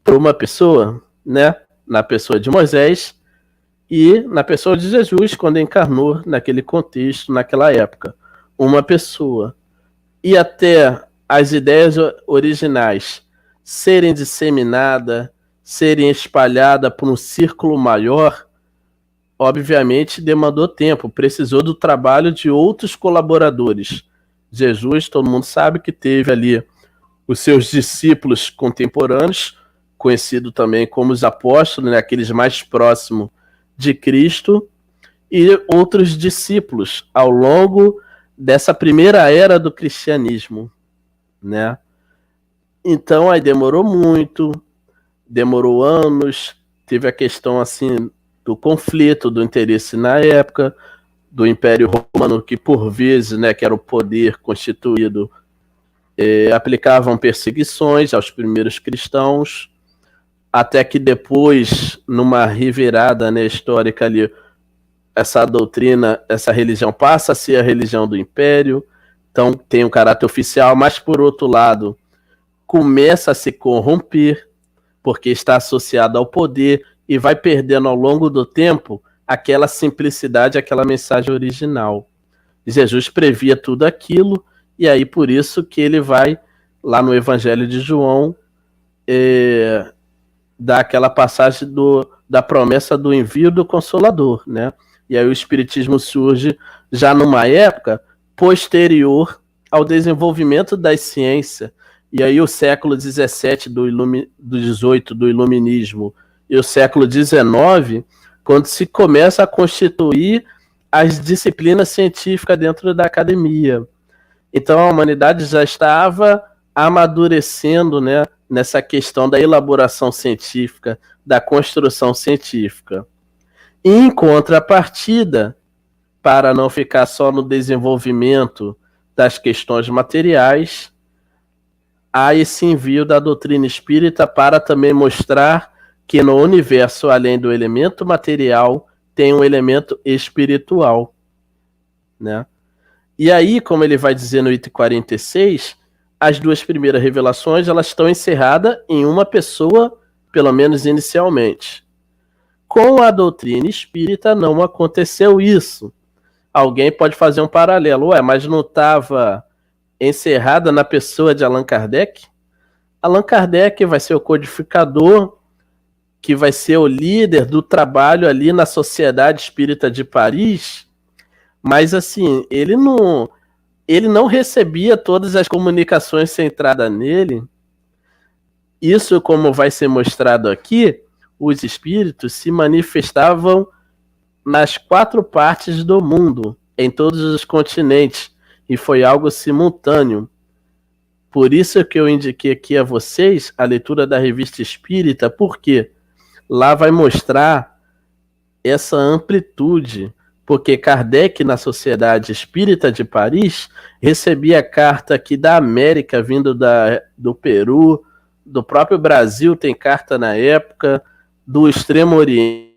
por uma pessoa, né? Na pessoa de Moisés e na pessoa de Jesus, quando encarnou naquele contexto, naquela época. Uma pessoa. E até as ideias originais serem disseminadas, serem espalhadas por um círculo maior, obviamente demandou tempo, precisou do trabalho de outros colaboradores. Jesus, todo mundo sabe que teve ali os seus discípulos contemporâneos, conhecido também como os apóstolos, né, aqueles mais próximos de Cristo, e outros discípulos ao longo dessa primeira era do cristianismo, né? Então aí demorou muito, demorou anos, teve a questão assim do conflito, do interesse na época, do Império Romano, que por vezes, né, que era o poder constituído, aplicavam perseguições aos primeiros cristãos, até que depois, numa revirada, né, histórica ali, essa doutrina, essa religião passa a ser a religião do Império, então tem um caráter oficial, mas por outro lado, começa a se corromper, porque está associado ao poder e vai perdendo ao longo do tempo aquela simplicidade, aquela mensagem original. Jesus previa tudo aquilo, e aí por isso que ele vai, lá no Evangelho de João, dar aquela passagem da promessa do envio do Consolador, né? E aí o Espiritismo surge já numa época posterior ao desenvolvimento das ciências. E aí o século XVII do XVIII do Iluminismo e o século XIX, quando se começa a constituir as disciplinas científicas dentro da academia. Então a humanidade já estava amadurecendo, né, nessa questão da elaboração científica, da construção científica. E em contrapartida, para não ficar só no desenvolvimento das questões materiais, há esse envio da doutrina espírita para também mostrar que no universo, além do elemento material, tem um elemento espiritual, né? E aí, como ele vai dizer no item 46, as duas primeiras revelações elas estão encerradas em uma pessoa, pelo menos inicialmente. Com a doutrina espírita não aconteceu isso. Alguém pode fazer um paralelo. Mas não estava encerrada na pessoa de Allan Kardec? Allan Kardec vai ser o codificador, que vai ser o líder do trabalho ali na Sociedade Espírita de Paris, mas assim, ele não recebia todas as comunicações centradas nele. Isso, como vai ser mostrado aqui, os espíritos se manifestavam nas 4 partes do mundo, em todos os continentes, e foi algo simultâneo. Por isso que eu indiquei aqui a vocês a leitura da Revista Espírita, porque lá vai mostrar essa amplitude, porque Kardec, na Sociedade Espírita de Paris, recebia carta aqui da América, vindo do Peru, do próprio Brasil, tem carta na época, do Extremo Oriente,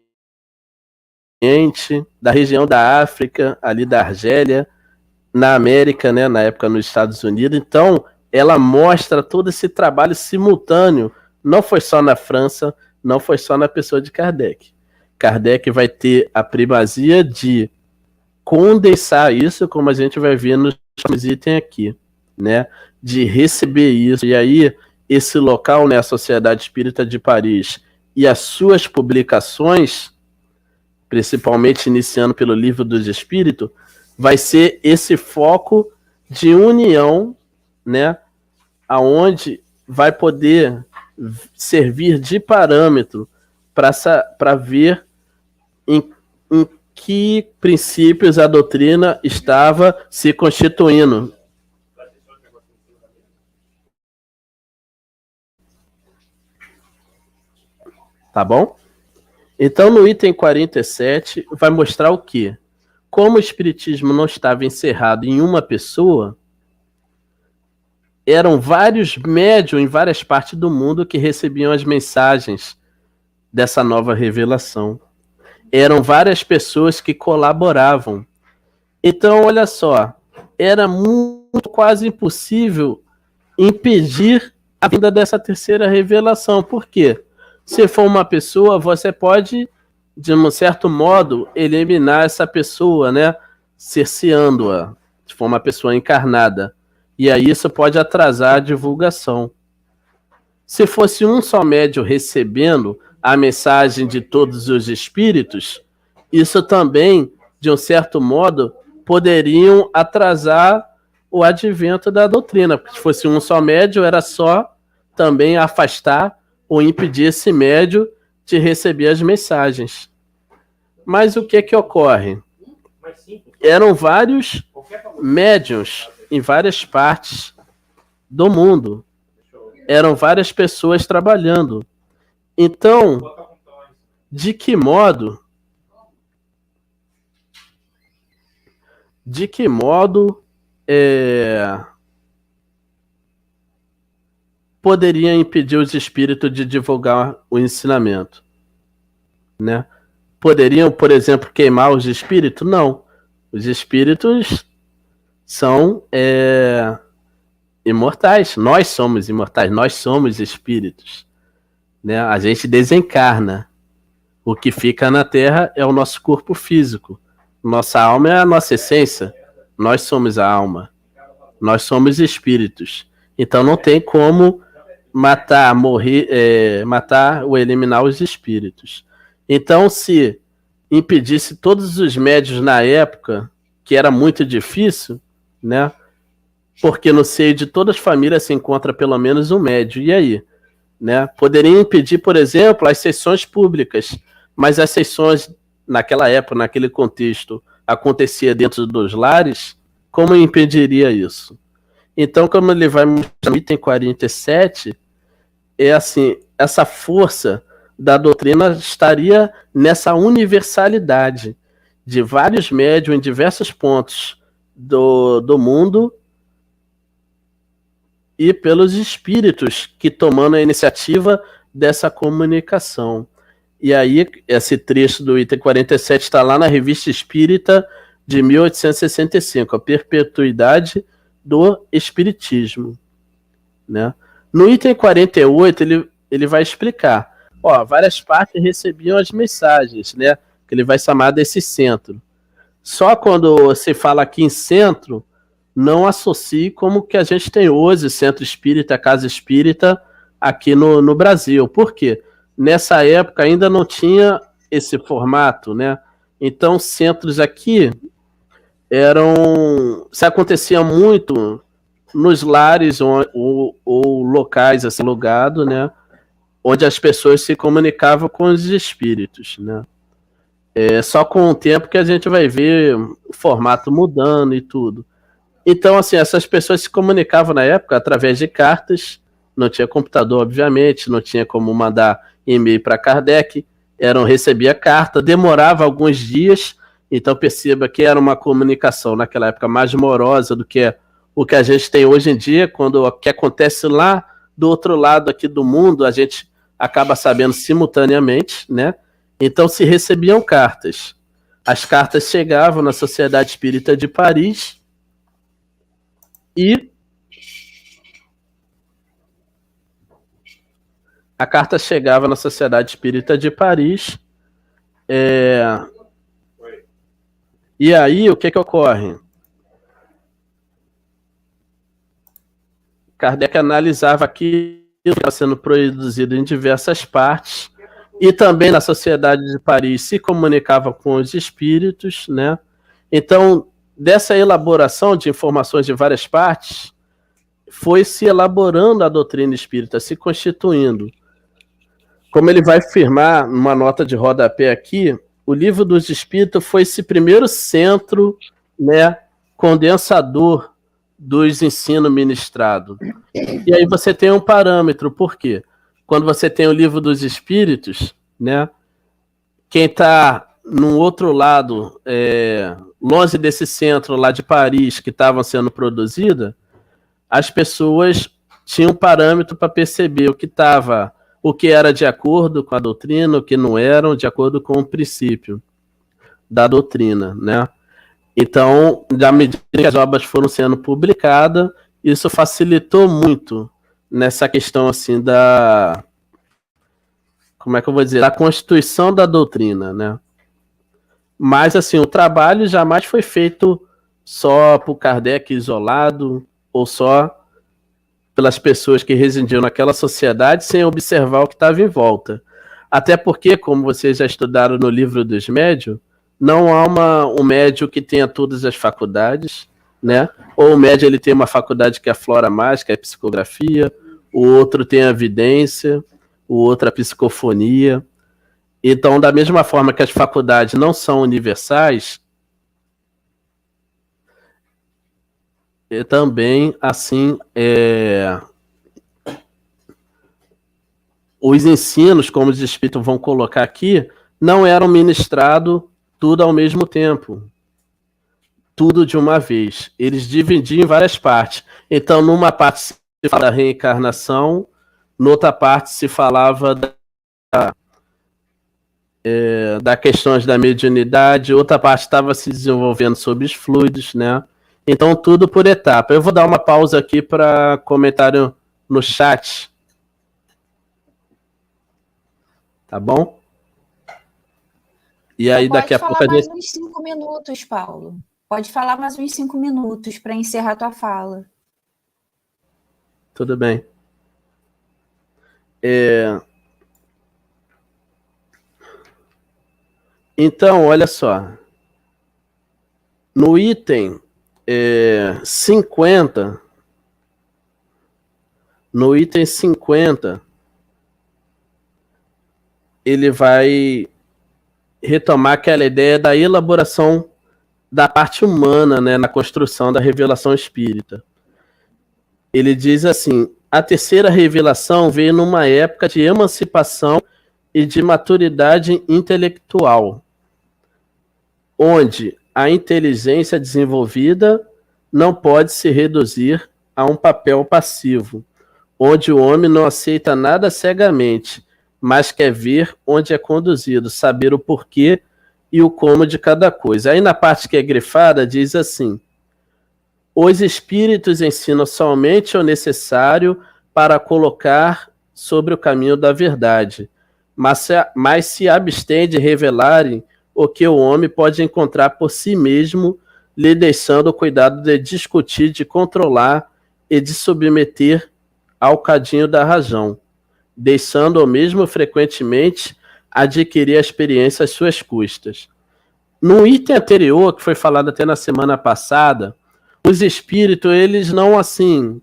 da região da África, ali da Argélia, na América, né, na época nos Estados Unidos. Então, ela mostra todo esse trabalho simultâneo, não foi só na França, não foi só na pessoa de Kardec. Kardec vai ter a primazia de condensar isso, como a gente vai ver nos itens aqui, né? De receber isso. E aí, esse local, né, a Sociedade Espírita de Paris, e as suas publicações, principalmente iniciando pelo Livro dos Espíritos, vai ser esse foco de união, né? Aonde vai poder servir de parâmetro para ver em que princípios a doutrina estava se constituindo. Tá bom? Então, no item 47, vai mostrar o quê? Como o espiritismo não estava encerrado em uma pessoa, eram vários médiuns em várias partes do mundo que recebiam as mensagens dessa nova revelação. Eram várias pessoas que colaboravam. Então, olha só, era quase impossível impedir a vinda dessa terceira revelação. Por quê? Se for uma pessoa, você pode, de um certo modo, eliminar essa pessoa, né? Cerceando-a, se for uma pessoa encarnada. E aí isso pode atrasar a divulgação. Se fosse um só médium recebendo a mensagem de todos os espíritos, isso também, de um certo modo, poderiam atrasar o advento da doutrina, porque se fosse um só médium, era só também afastar ou impedir esse médium de receber as mensagens. Mas o que ocorre? Eram vários médiuns em várias partes do mundo. Eram várias pessoas trabalhando. Então, de que modo poderia impedir os espíritos de divulgar o ensinamento, né? Poderiam, por exemplo, queimar os espíritos? Não. Os espíritos são imortais. Nós somos imortais, nós somos espíritos, né? A gente desencarna. O que fica na Terra é o nosso corpo físico. Nossa alma é a nossa essência. Nós somos a alma. Nós somos espíritos. Então não tem como matar ou eliminar os espíritos. Então, se impedisse todos os médiuns na época, que era muito difícil, né? Porque no seio de todas as famílias se encontra pelo menos um médium. E aí? Né? Poderia impedir, por exemplo, as sessões públicas, mas as sessões, naquela época, naquele contexto, acontecia dentro dos lares, como impediria isso? Então, como ele vai mostrar no item 47, é assim, essa força da doutrina estaria nessa universalidade de vários médiuns em diversos pontos do mundo e pelos espíritos que tomando a iniciativa dessa comunicação. E aí, esse trecho do item 47 está lá na Revista Espírita de 1865, a perpetuidade do Espiritismo, né? No item 48, ele vai explicar. Várias partes recebiam as mensagens, né? Que ele vai chamar desse centro. Só quando se fala aqui em centro, não associe como que a gente tem hoje, centro espírita, casa espírita, aqui no Brasil. Por quê? Nessa época ainda não tinha esse formato, né? Então, centros aqui se acontecia muito nos lares ou locais assim, alugados, né? Onde as pessoas se comunicavam com os espíritos, né? Só com o tempo que a gente vai ver o formato mudando e tudo. Então, assim, essas pessoas se comunicavam na época através de cartas, não tinha computador, obviamente, não tinha como mandar e-mail para Kardec, recebia carta, demorava alguns dias, então perceba que era uma comunicação naquela época mais morosa do que o que a gente tem hoje em dia, quando o que acontece lá do outro lado aqui do mundo, a gente acaba sabendo simultaneamente, né? Então se recebiam cartas. As cartas chegavam na Sociedade Espírita de Paris e a carta chegava na Sociedade Espírita de Paris. E aí, o que ocorre? Kardec analisava aquilo que estava sendo produzido em diversas partes e também na Sociedade de Paris se comunicava com os espíritos, né? Então, dessa elaboração de informações de várias partes, foi se elaborando a doutrina espírita, se constituindo. Como ele vai afirmar numa nota de rodapé aqui, o Livro dos Espíritos foi esse primeiro centro, né, condensador dos ensinos ministrados. E aí você tem um parâmetro, por quê? Quando você tem o Livro dos Espíritos, né, quem está num outro lado, longe desse centro lá de Paris, que estavam sendo produzidas, as pessoas tinham um parâmetro para perceber o que era de acordo com a doutrina, o que não era, de acordo com o princípio da doutrina, né? Então, à medida que as obras foram sendo publicadas, isso facilitou muito nessa questão assim da constituição da doutrina, né? Mas assim, o trabalho jamais foi feito só por Kardec isolado ou só pelas pessoas que residiam naquela sociedade sem observar o que estava em volta. Até porque, como vocês já estudaram no livro dos médios, não há um médio que tenha todas as faculdades, né? Ou o médio ele tem uma faculdade que aflora mais, que é a psicografia, o outro tem a vidência, o outro a psicofonia. Então, da mesma forma que as faculdades não são universais, também, assim, os ensinos, como os espíritos vão colocar aqui, não eram ministrados tudo ao mesmo tempo. Tudo de uma vez. Eles dividiam em várias partes. Então, numa parte se fala da reencarnação, noutra parte se falava da questões da mediunidade, outra parte estava se desenvolvendo sobre os fluidos, né? Então, tudo por etapa. Eu vou dar uma pausa aqui para comentário no chat. Tá bom? E aí, daqui a pouco a gente... Pode falar mais uns 5 minutos, Paulo. Pode falar mais uns 5 minutos para encerrar tua fala. Tudo bem. Então, olha só. No item 50, ele vai retomar aquela ideia da elaboração da parte humana, né, na construção da revelação espírita. Ele diz assim: a terceira revelação veio numa época de emancipação e de maturidade intelectual, onde a inteligência desenvolvida não pode se reduzir a um papel passivo, onde o homem não aceita nada cegamente, mas quer ver onde é conduzido, saber o porquê e o como de cada coisa. Aí na parte que é grifada diz assim: os espíritos ensinam somente o necessário para colocar sobre o caminho da verdade, mas se abstêm de revelarem o que o homem pode encontrar por si mesmo, lhe deixando o cuidado de discutir, de controlar e de submeter ao cadinho da razão, deixando-o mesmo frequentemente adquirir a experiência às suas custas. No item anterior, que foi falado até na semana passada, os espíritos, eles não assim...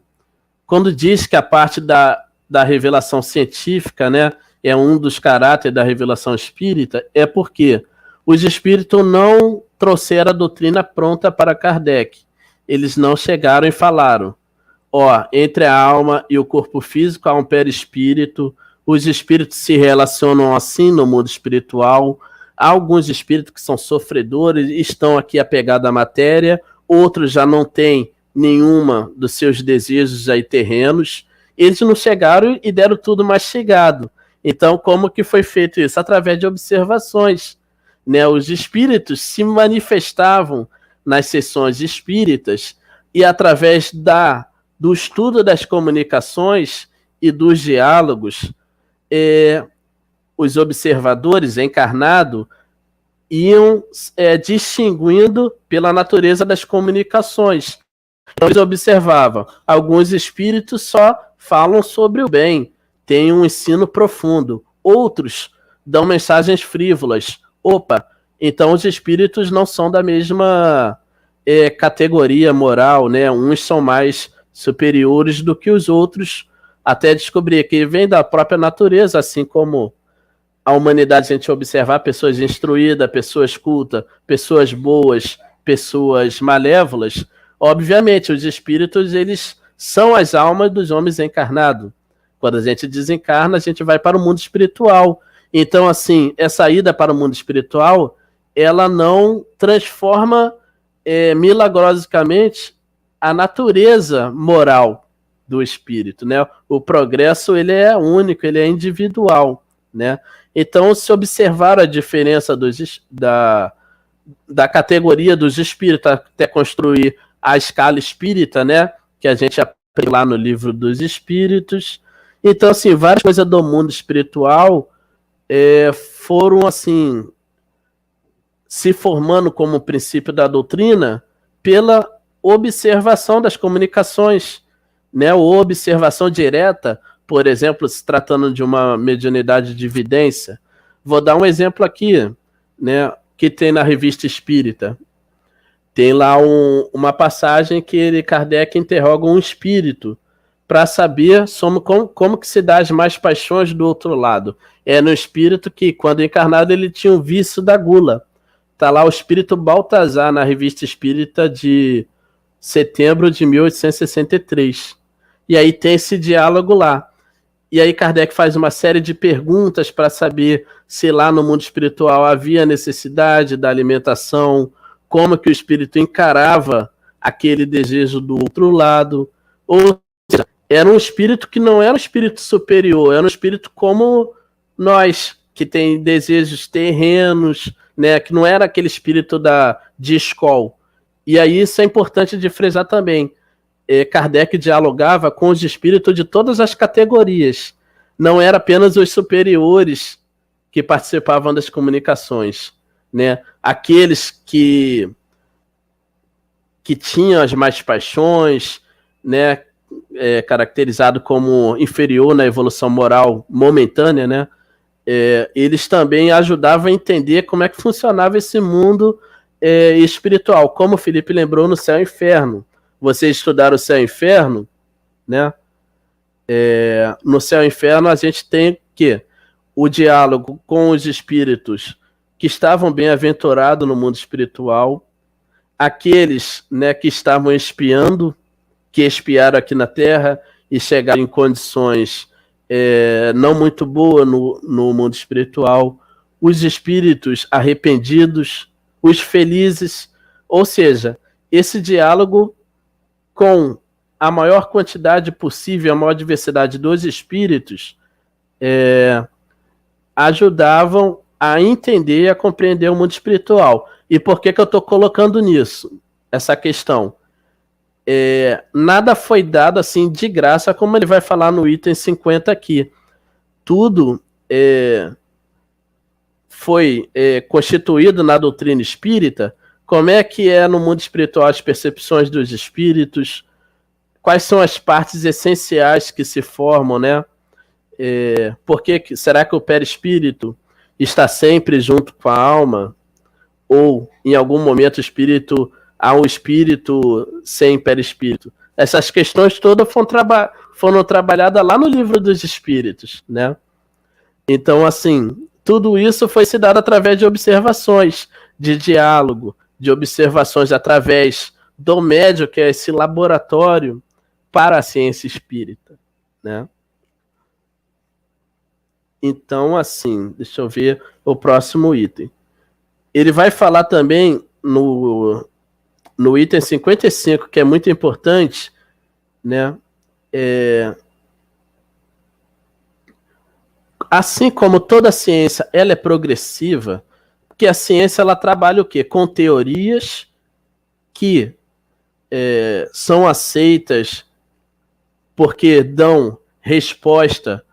Quando diz que a parte da revelação científica, né, é um dos caráteres da revelação espírita, é porque os espíritos não trouxeram a doutrina pronta para Kardec. Eles não chegaram e falaram: entre a alma e o corpo físico há um perispírito, os espíritos se relacionam assim no mundo espiritual, há alguns espíritos que são sofredores, estão aqui apegados à matéria, outros já não têm nenhuma dos seus desejos aí terrenos. Eles não chegaram e deram tudo mastigado. Então, como que foi feito isso? Através de observações, né? Os espíritos se manifestavam nas sessões espíritas e através do estudo das comunicações e dos diálogos, os observadores encarnados iam distinguindo pela natureza das comunicações. Então, eles observavam: alguns espíritos só falam sobre o bem, têm um ensino profundo, outros dão mensagens frívolas. Então os espíritos não são da mesma categoria moral, né? Uns são mais superiores do que os outros, até descobrir que vem da própria natureza, assim como a humanidade, a gente observar pessoas instruídas, pessoas cultas, pessoas boas, pessoas malévolas. Obviamente, os espíritos, eles são as almas dos homens encarnados. Quando a gente desencarna, a gente vai para o mundo espiritual. Então, assim, essa ida para o mundo espiritual, ela não transforma milagrosamente a natureza moral do espírito, né? O progresso, ele é único, ele é individual, né? Então, se observar a diferença da categoria dos espíritos até construir a escala espírita, né? Que a gente aprende lá no livro dos espíritos. Então, assim, várias coisas do mundo espiritual foram, assim, se formando como princípio da doutrina pela observação das comunicações, né, ou observação direta, por exemplo, se tratando de uma mediunidade de evidência. Vou dar um exemplo aqui, né, que tem na Revista Espírita. Tem lá uma passagem que Kardec interroga um espírito para saber como que se dá as mais paixões do outro lado. É no espírito que, quando encarnado, ele tinha o vício da gula. Está lá o espírito Baltazar, na Revista Espírita de setembro de 1863. E aí tem esse diálogo lá. E aí Kardec faz uma série de perguntas para saber se lá no mundo espiritual havia necessidade da alimentação, como que o espírito encarava aquele desejo do outro lado. Ou seja, era um espírito que não era um espírito superior, era um espírito como nós, que tem desejos terrenos, né, que não era aquele espírito de escola. E aí isso é importante de frisar também. Kardec dialogava com os espíritos de todas as categorias. Não era apenas os superiores que participavam das comunicações, né? Aqueles que tinham as mais paixões, né? Caracterizado como inferior na evolução moral momentânea, né? Eles também ajudavam a entender como é que funcionava esse mundo espiritual. Como o Felipe lembrou, no céu e inferno. Vocês estudaram o céu e inferno, né? No céu e inferno a gente tem o diálogo com os espíritos que estavam bem-aventurados no mundo espiritual, aqueles, né, que estavam espiando, que espiaram aqui na Terra e chegaram em condições não muito boas no mundo espiritual, os espíritos arrependidos, os felizes, ou seja, esse diálogo com a maior quantidade possível, a maior diversidade dos espíritos, ajudavam a entender e a compreender o mundo espiritual. E por que eu estou colocando nisso, essa questão? Nada foi dado assim de graça, como ele vai falar no item 50 aqui. Tudo foi constituído na doutrina espírita. Como é que é no mundo espiritual as percepções dos espíritos? Quais são as partes essenciais que se formam, né? Será que o perispírito está sempre junto com a alma? Ou, em algum momento, há um espírito sem perispírito? Essas questões todas foram trabalhadas lá no Livro dos Espíritos, né? Então, assim, tudo isso foi se dado através de observações, de diálogo, de observações através do médium, que é esse laboratório para a ciência espírita, né? Então, assim, deixa eu ver o próximo item. Ele vai falar também no item 55, que é muito importante, né? Assim como toda ciência ela é progressiva, porque a ciência ela trabalha o quê? Com teorias que são aceitas porque dão resposta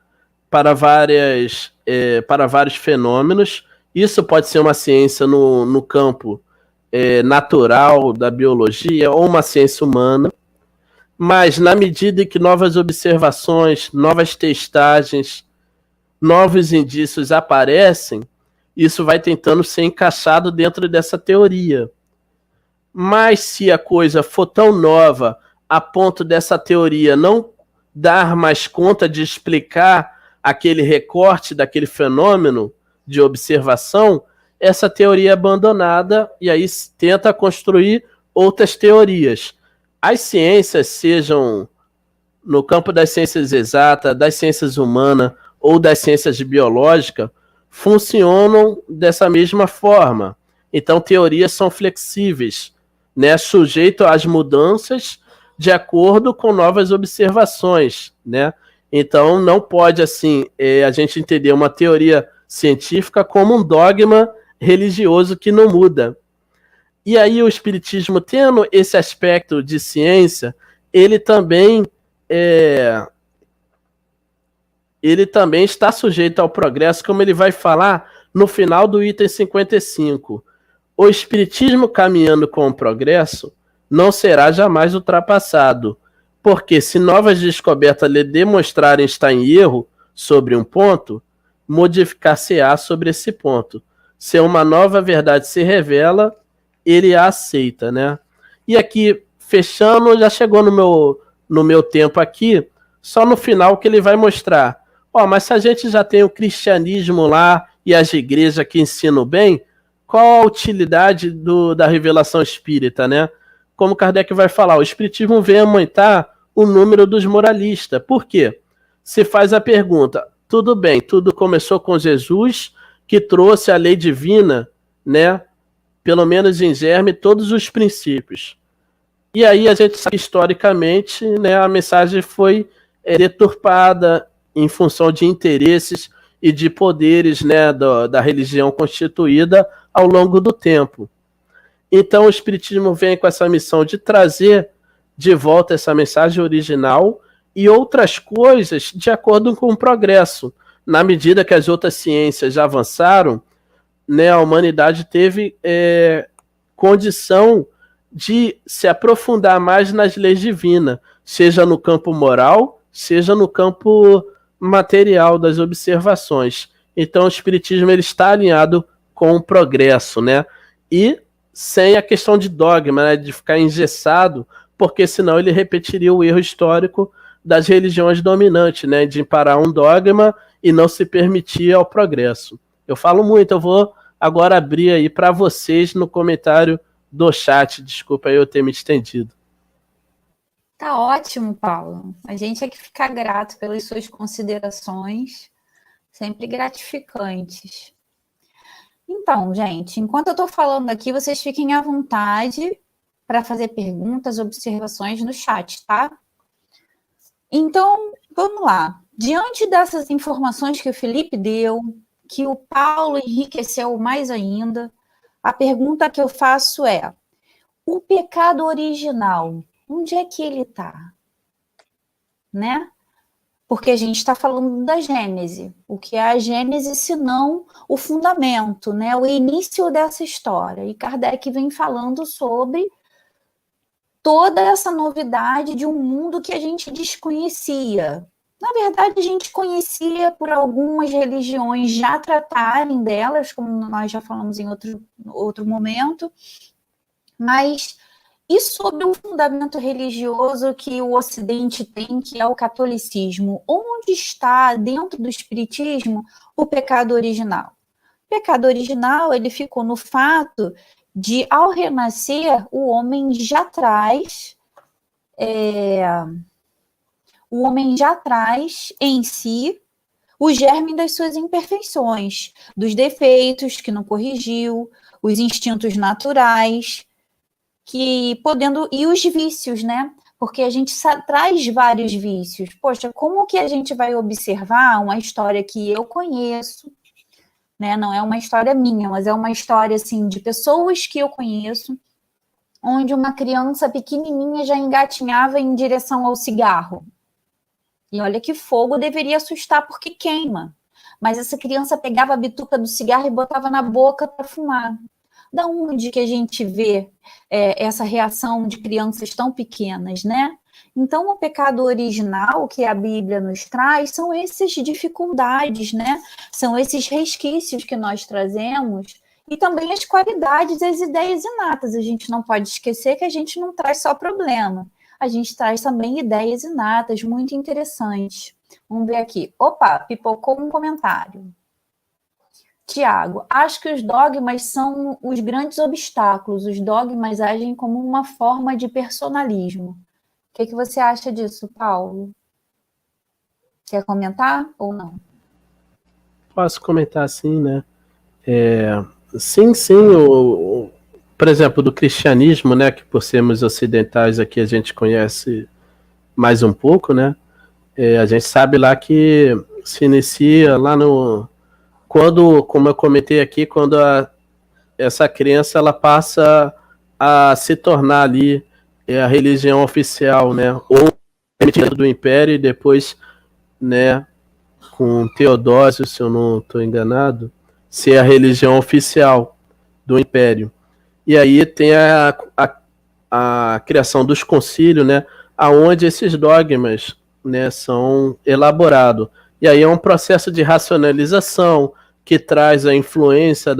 para vários fenômenos. Isso pode ser uma ciência no campo natural da biologia ou uma ciência humana, mas na medida em que novas observações, novas testagens, novos indícios aparecem, isso vai tentando ser encaixado dentro dessa teoria. Mas se a coisa for tão nova a ponto dessa teoria não dar mais conta de explicar aquele recorte daquele fenômeno de observação, essa teoria é abandonada e aí tenta construir outras teorias. As ciências, sejam no campo das ciências exatas, das ciências humanas ou das ciências biológicas, funcionam dessa mesma forma. Então, teorias são flexíveis, né, sujeito às mudanças de acordo com novas observações, né? Então, não pode, assim, a gente entender uma teoria científica como um dogma religioso que não muda. E aí o espiritismo, tendo esse aspecto de ciência, ele também está sujeito ao progresso, como ele vai falar no final do item 55. O espiritismo, caminhando com o progresso, não será jamais ultrapassado, Porque se novas descobertas lhe demonstrarem estar em erro sobre um ponto, modificar-se-á sobre esse ponto. Se uma nova verdade se revela, ele a aceita, né? E aqui, fechando, já chegou no meu tempo aqui, só no final que ele vai mostrar. Mas se a gente já tem o cristianismo lá e as igrejas que ensinam bem, qual a utilidade da revelação espírita, né? Como Kardec vai falar, o espiritismo vem aumentar o número dos moralistas. Por quê? Se faz a pergunta, tudo bem, tudo começou com Jesus, que trouxe a lei divina, né? Pelo menos em germe, todos os princípios. E aí a gente sabe que, historicamente, né, a mensagem foi deturpada em função de interesses e de poderes, né, da religião constituída ao longo do tempo. Então o Espiritismo vem com essa missão de trazer de volta essa mensagem original e outras coisas de acordo com o progresso. Na medida que as outras ciências já avançaram, né, a humanidade teve condição de se aprofundar mais nas leis divinas, seja no campo moral, seja no campo material das observações. Então o Espiritismo ele está alinhado com o progresso, né? E sem a questão de dogma, né, de ficar engessado, porque senão ele repetiria o erro histórico das religiões dominantes, né, de parar um dogma e não se permitir ao progresso. Eu falo muito, eu vou agora abrir aí para vocês no comentário do chat. Desculpa aí eu ter me estendido. Tá ótimo, Paulo. A gente é que fica grato pelas suas considerações, sempre gratificantes. Então, gente, enquanto eu estou falando aqui, vocês fiquem à vontade para fazer perguntas, observações no chat, tá? Então, vamos lá. Diante dessas informações que o Felipe deu, que o Paulo enriqueceu mais ainda, a pergunta que eu faço é: o pecado original, onde é que ele está? Né? Porque a gente está falando da Gênese. O que é a Gênese, se não o fundamento, né? O início dessa história. E Kardec vem falando sobre toda essa novidade de um mundo que a gente desconhecia. Na verdade, a gente conhecia por algumas religiões já tratarem delas, como nós já falamos em outro momento, mas e sobre o fundamento religioso que o Ocidente tem, que é o catolicismo? Onde está, dentro do espiritismo, o pecado original? O pecado original, ele ficou no fato de, ao renascer, o homem já traz em si o germe das suas imperfeições, dos defeitos que não corrigiu, os instintos naturais, e os vícios, né? Porque a gente traz vários vícios. Poxa, como que a gente vai observar uma história que eu conheço, né? Não é uma história minha, mas é uma história, assim, de pessoas que eu conheço, onde uma criança pequenininha já engatinhava em direção ao cigarro. E olha que fogo deveria assustar porque queima. Mas essa criança pegava a bituca do cigarro e botava na boca para fumar. Da onde que a gente vê essa reação de crianças tão pequenas, né? Então, o pecado original que a Bíblia nos traz são essas dificuldades, né? São esses resquícios que nós trazemos e também as qualidades, as ideias inatas. A gente não pode esquecer que a gente não traz só problema. A gente traz também ideias inatas muito interessantes. Vamos ver aqui. Opa, pipocou um comentário. Tiago, acho que os dogmas são os grandes obstáculos. Os dogmas agem como uma forma de personalismo. O que você acha disso, Paulo? Quer comentar ou não? Posso comentar sim, né? Sim, por exemplo, do cristianismo, né? Que por sermos ocidentais aqui a gente conhece mais um pouco, né? A gente sabe lá que se inicia lá como eu comentei aqui, quando essa criança ela passa a se tornar ali a religião oficial, né? Ou do Império e depois, né, com Teodósio, se eu não estou enganado, ser a religião oficial do Império. E aí tem a criação dos concílios, né? aonde esses dogmas, né, são elaborados. E aí é um processo de racionalização que traz a influência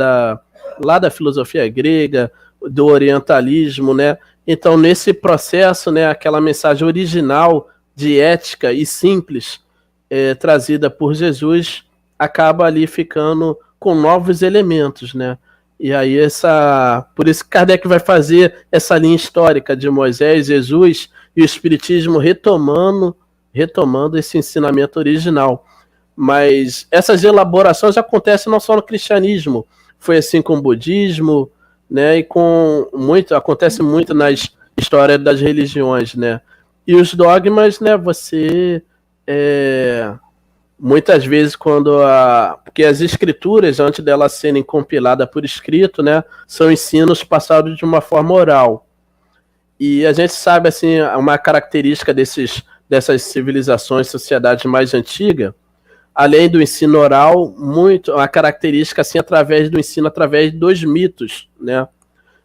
lá da filosofia grega, do orientalismo, né? Então, nesse processo, né, aquela mensagem original de ética e simples trazida por Jesus acaba ali ficando com novos elementos, né? E aí por isso que Kardec vai fazer essa linha histórica de Moisés, Jesus e o Espiritismo retomando esse ensinamento original. Mas essas elaborações acontecem não só no cristianismo, foi assim com o budismo, né? E acontece muito nas histórias das religiões, né? E os dogmas, né? Muitas vezes porque as escrituras, antes delas serem compiladas por escrito, né, são ensinos passados de uma forma oral. E a gente sabe, assim, uma característica dessas civilizações, sociedades mais antigas, além do ensino oral, a característica, assim, através dos mitos, né?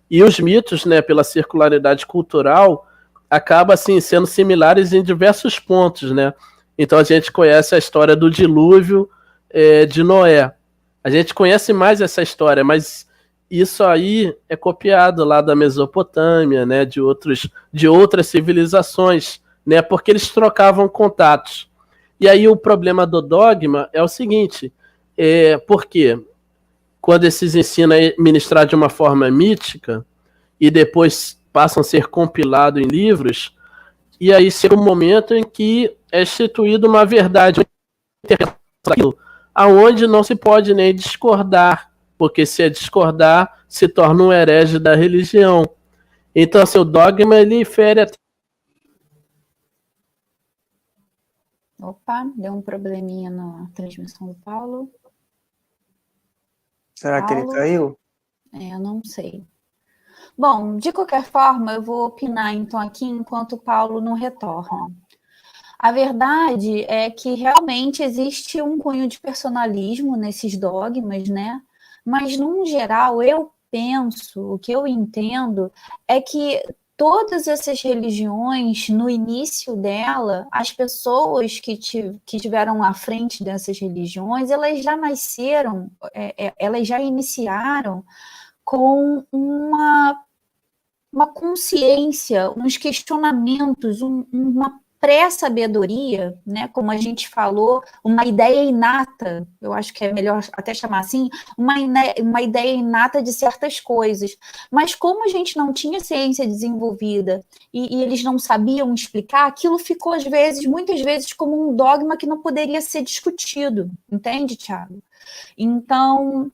E os mitos, né, pela circularidade cultural, acabam, assim, sendo similares em diversos pontos, né? Então a gente conhece a história do dilúvio de Noé. A gente conhece mais essa história, mas isso aí é copiado lá da Mesopotâmia, né, de outras civilizações, né, porque eles trocavam contatos. E aí o problema do dogma é o seguinte, porque quando esses ensinam a ministrar de uma forma mítica e depois passam a ser compilados em livros, e aí chega um momento em que é instituída uma verdade, aonde não se pode nem discordar, porque se é discordar, se torna um herege da religião. Então, assim, o dogma, ele fere até... Opa, deu um probleminha na transmissão do Paulo. Será que ele caiu? Eu não sei. Bom, de qualquer forma, eu vou opinar então aqui enquanto o Paulo não retorna. A verdade é que realmente existe um cunho de personalismo nesses dogmas, né? Mas, num geral, eu penso, o que eu entendo é que todas essas religiões, no início dela, as pessoas que tiveram à frente dessas religiões, elas já nasceram, elas já iniciaram com uma consciência, uns questionamentos, uma pré-sabedoria, né, como a gente falou, uma ideia inata, eu acho que é melhor até chamar assim, uma ideia inata de certas coisas. Mas como a gente não tinha ciência desenvolvida e eles não sabiam explicar, aquilo ficou, muitas vezes, como um dogma que não poderia ser discutido, entende, Thiago? Então,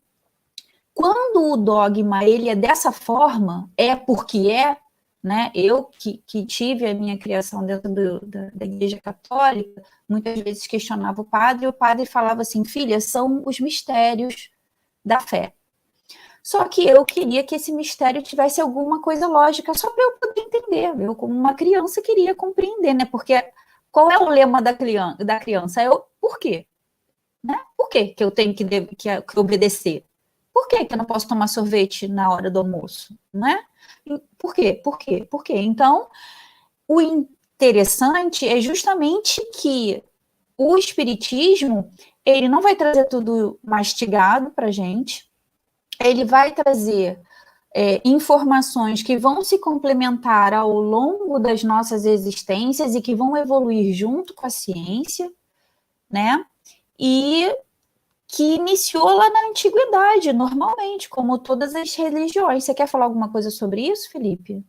quando o dogma ele é dessa forma, é porque é, né? Eu que tive a minha criação dentro da Igreja Católica, muitas vezes questionava o padre, e o padre falava assim, filha, são os mistérios da fé. Só que eu queria que esse mistério tivesse alguma coisa lógica, só para eu poder entender. Eu, como uma criança, queria compreender, né? Porque qual é o lema da criança? Por quê? Né? Por quê que eu tenho que obedecer? Por que eu não posso tomar sorvete na hora do almoço? Né? Por quê? Por quê? Por quê? Então, o interessante é justamente que o espiritismo, ele não vai trazer tudo mastigado para a gente, ele vai trazer informações que vão se complementar ao longo das nossas existências e que vão evoluir junto com a ciência, né? E que iniciou lá na antiguidade, normalmente, como todas as religiões. Você quer falar alguma coisa sobre isso, Felipe?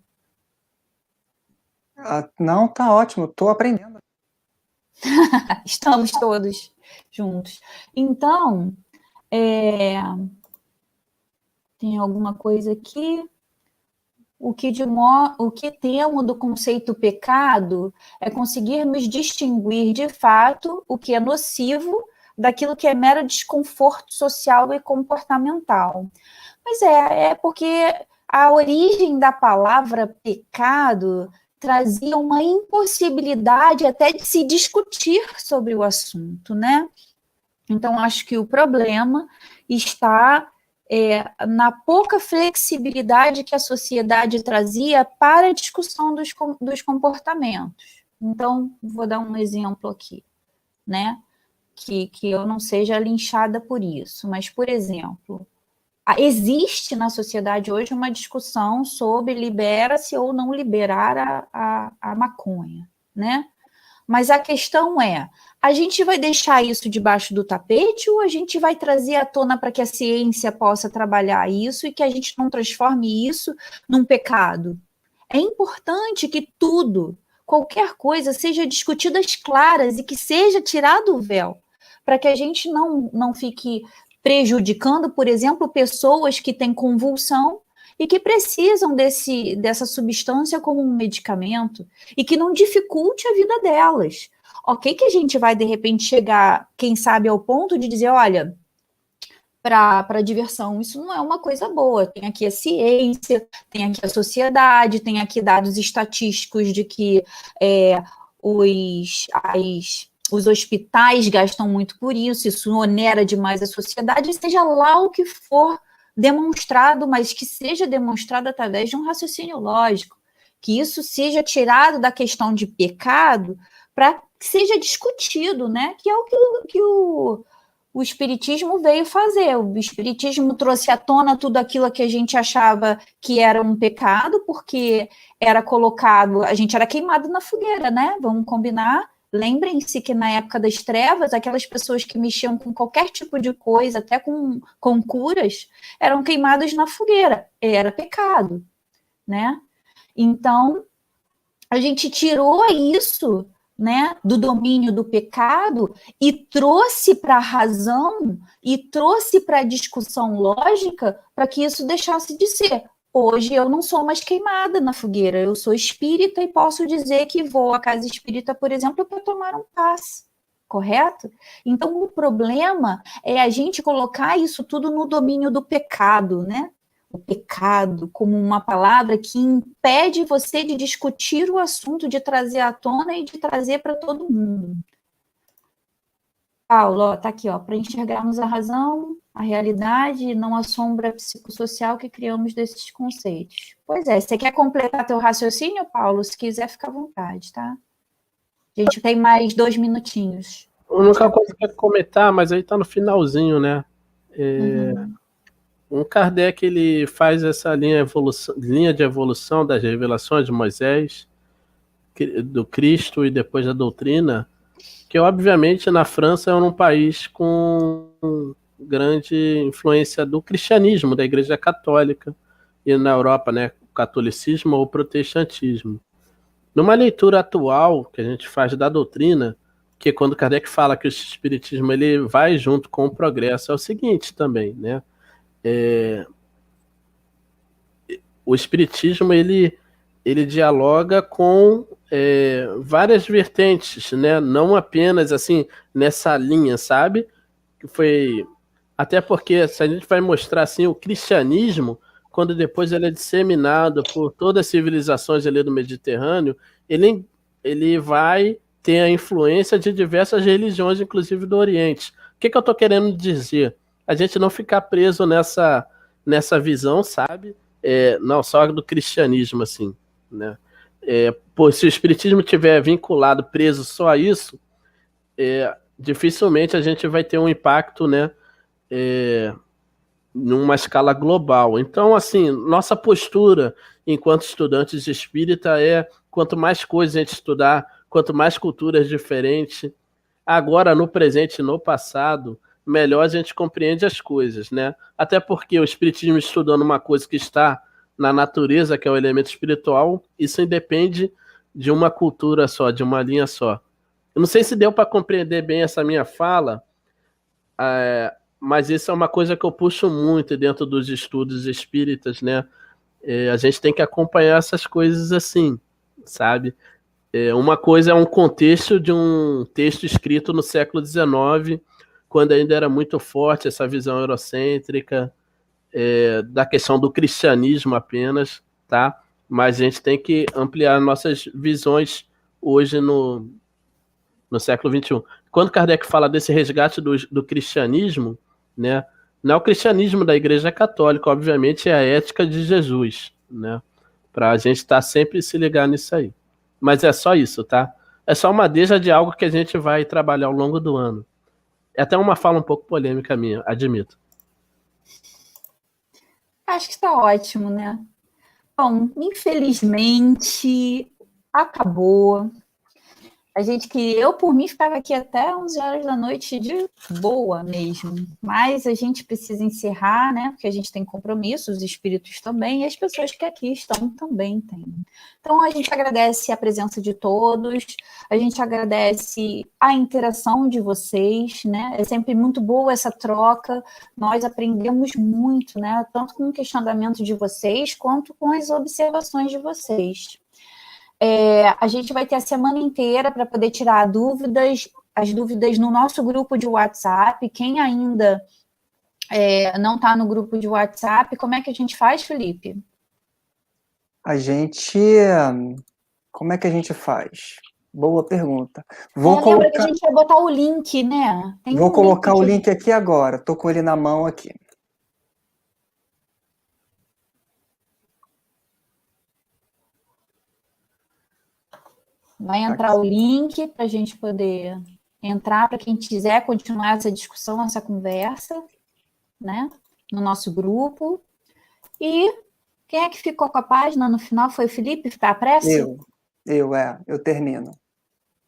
Não, tá ótimo, estou aprendendo. Estamos todos juntos. Então, tem alguma coisa aqui? O que temo do conceito pecado é conseguirmos distinguir de fato o que é nocivo daquilo que é mero desconforto social e comportamental. Mas é porque a origem da palavra pecado trazia uma impossibilidade até de se discutir sobre o assunto, né? Então, acho que o problema está na pouca flexibilidade que a sociedade trazia para a discussão dos comportamentos. Então, vou dar um exemplo aqui, né? Que eu não seja linchada por isso, mas, por exemplo, existe na sociedade hoje uma discussão sobre libera-se ou não liberar a maconha, né? Mas a questão é, a gente vai deixar isso debaixo do tapete ou a gente vai trazer à tona para que a ciência possa trabalhar isso e que a gente não transforme isso num pecado? É importante que tudo, qualquer coisa, seja discutida às claras e que seja tirado o véu, para que a gente não fique prejudicando, por exemplo, pessoas que têm convulsão e que precisam dessa substância como um medicamento e que não dificulte a vida delas. Ok que a gente vai, de repente, chegar, quem sabe, ao ponto de dizer, olha, para diversão, isso não é uma coisa boa. Tem aqui a ciência, tem aqui a sociedade, tem aqui dados estatísticos de que os hospitais gastam muito por isso onera demais a sociedade, seja lá o que for demonstrado, mas que seja demonstrado através de um raciocínio lógico, que isso seja tirado da questão de pecado para que seja discutido, né? Que é o que o Espiritismo veio fazer. O Espiritismo trouxe à tona tudo aquilo que a gente achava que era um pecado, porque era colocado, a gente era queimado na fogueira, né? Vamos combinar. Lembrem-se que na época das trevas, aquelas pessoas que mexiam com qualquer tipo de coisa, até com curas, eram queimadas na fogueira. Era pecado, né? Então, a gente tirou isso, né, do domínio do pecado e trouxe para a razão e trouxe para a discussão lógica para que isso deixasse de ser. Hoje eu não sou mais queimada na fogueira, eu sou espírita e posso dizer que vou à casa espírita, por exemplo, para tomar um passe, correto? Então o problema é a gente colocar isso tudo no domínio do pecado, né? O pecado como uma palavra que impede você de discutir o assunto, de trazer à tona e de trazer para todo mundo. Paulo, está aqui, para enxergarmos a razão, a realidade, não a sombra psicossocial que criamos desses conceitos. Pois é, você quer completar teu raciocínio, Paulo? Se quiser, fica à vontade, tá? A gente tem mais 2 minutinhos. A única coisa que eu quero comentar, mas aí está no finalzinho, né? O Kardec, ele faz essa linha de evolução das revelações de Moisés, do Cristo e depois da doutrina, que obviamente na França é um país com grande influência do cristianismo, da Igreja Católica, e na Europa, né, o catolicismo ou o protestantismo. Numa leitura atual que a gente faz da doutrina, que quando Kardec fala que o espiritismo ele vai junto com o progresso, é o seguinte também, né? O espiritismo ele dialoga com várias vertentes, né? Não apenas assim nessa linha, sabe? Que foi até porque se a gente vai mostrar assim o cristianismo, quando depois ele é disseminado por todas as civilizações ali do Mediterrâneo, ele vai ter a influência de diversas religiões, inclusive do Oriente. O que eu estou querendo dizer? A gente não ficar preso nessa visão, sabe? Não só do cristianismo, assim, né? Se o espiritismo tiver vinculado, preso só a isso, dificilmente a gente vai ter um impacto, né? Numa escala global. Então, assim, nossa postura enquanto estudantes de espírita quanto mais coisas a gente estudar, quanto mais culturas diferentes, agora no presente e no passado, melhor a gente compreende as coisas, né? Até porque o espiritismo estudando uma coisa que está na natureza, que é o elemento espiritual, isso independe de uma cultura só, de uma linha só. Eu não sei se deu para compreender bem essa minha fala, mas isso é uma coisa que eu puxo muito dentro dos estudos espíritas, né? A gente tem que acompanhar essas coisas assim, sabe? Uma coisa é um contexto de um texto escrito no século XIX, quando ainda era muito forte essa visão eurocêntrica, da questão do cristianismo apenas, tá? Mas a gente tem que ampliar nossas visões hoje no século XXI. Quando Kardec fala desse resgate do cristianismo, né? Não é o cristianismo da Igreja Católica, obviamente é a ética de Jesus, né? Para a gente estar sempre se ligar nisso aí. Mas é só isso, tá? É só uma deixa de algo que a gente vai trabalhar ao longo do ano. É até uma fala um pouco polêmica minha, admito. Acho que está ótimo, né? Bom, infelizmente, acabou. Eu por mim ficava aqui até 11 horas da noite de boa mesmo, mas a gente precisa encerrar, né? Porque a gente tem compromissos, os espíritos também, e as pessoas que aqui estão também têm. Então a gente agradece a presença de todos, a gente agradece a interação de vocês, né? É sempre muito boa essa troca, nós aprendemos muito, né? Tanto com o questionamento de vocês, quanto com as observações de vocês. A gente vai ter a semana inteira para poder tirar as dúvidas no nosso grupo de WhatsApp. Quem ainda não está no grupo de WhatsApp, como é que a gente faz, Felipe? Como é que a gente faz? Boa pergunta. Lembra que a gente vai botar o link, né? Vou colocar o link aqui agora. Estou com ele na mão aqui. Vai entrar o link para a gente poder entrar, para quem quiser continuar essa discussão, essa conversa, né? No nosso grupo. E quem é que ficou com a página no final? Foi o Felipe? Ficar a prece? Eu termino.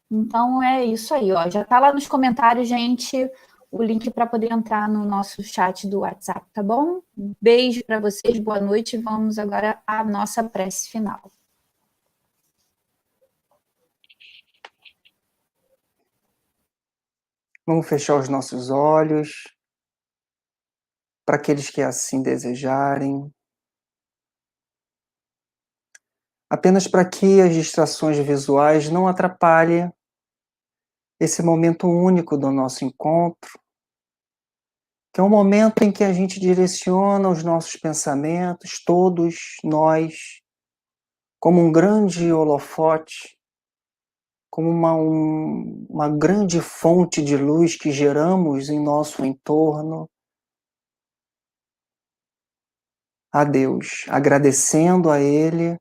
Então é isso aí, ó. Já tá lá nos comentários, gente, o link para poder entrar no nosso chat do WhatsApp, tá bom? Um beijo para vocês, boa noite. Vamos agora à nossa prece final. Vamos fechar os nossos olhos, para aqueles que assim desejarem. Apenas para que as distrações visuais não atrapalhem esse momento único do nosso encontro, que é um momento em que a gente direciona os nossos pensamentos, todos nós, como um grande holofote, como uma grande fonte de luz que geramos em nosso entorno, a Deus, agradecendo a Ele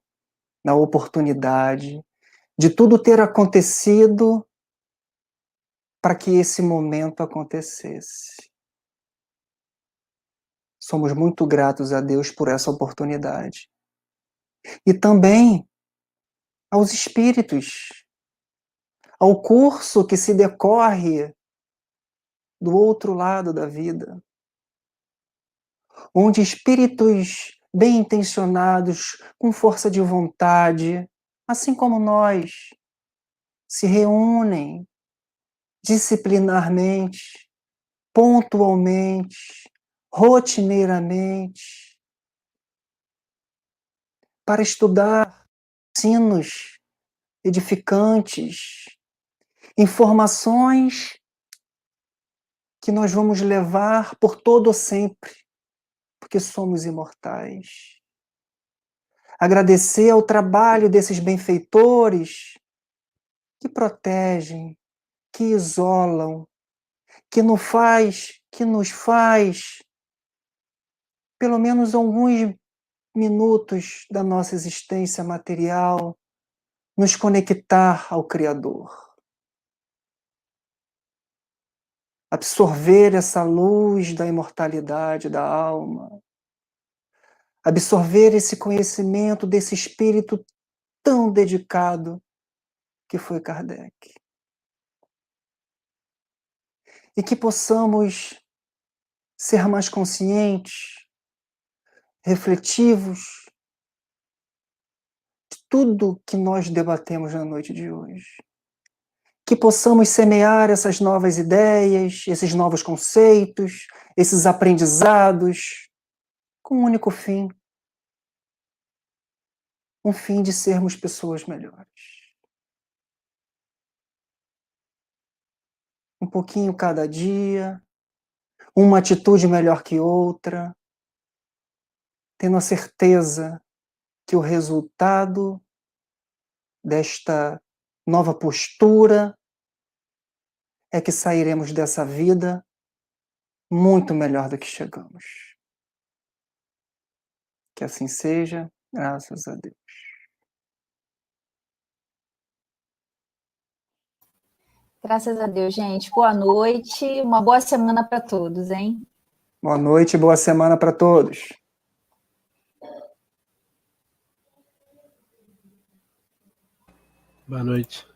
na oportunidade de tudo ter acontecido para que esse momento acontecesse. Somos muito gratos a Deus por essa oportunidade. E também aos espíritos, ao curso que se decorre do outro lado da vida, onde espíritos bem intencionados, com força de vontade, assim como nós, se reúnem disciplinarmente, pontualmente, rotineiramente, para estudar ensinos edificantes, informações que nós vamos levar por todo o sempre, porque somos imortais. Agradecer ao trabalho desses benfeitores que protegem, que isolam, que nos faz pelo menos alguns minutos da nossa existência material nos conectar ao Criador. Absorver essa luz da imortalidade da alma, absorver esse conhecimento desse espírito tão dedicado que foi Kardec. E que possamos ser mais conscientes, refletivos de tudo que nós debatemos na noite de hoje. Que possamos semear essas novas ideias, esses novos conceitos, esses aprendizados, com um único fim, um fim de sermos pessoas melhores. Um pouquinho cada dia, uma atitude melhor que outra, tendo a certeza que o resultado desta nova postura é que sairemos dessa vida muito melhor do que chegamos. Que assim seja, graças a Deus. Graças a Deus, gente. Boa noite, uma boa semana para todos, hein? Boa noite, boa semana para todos. Boa noite.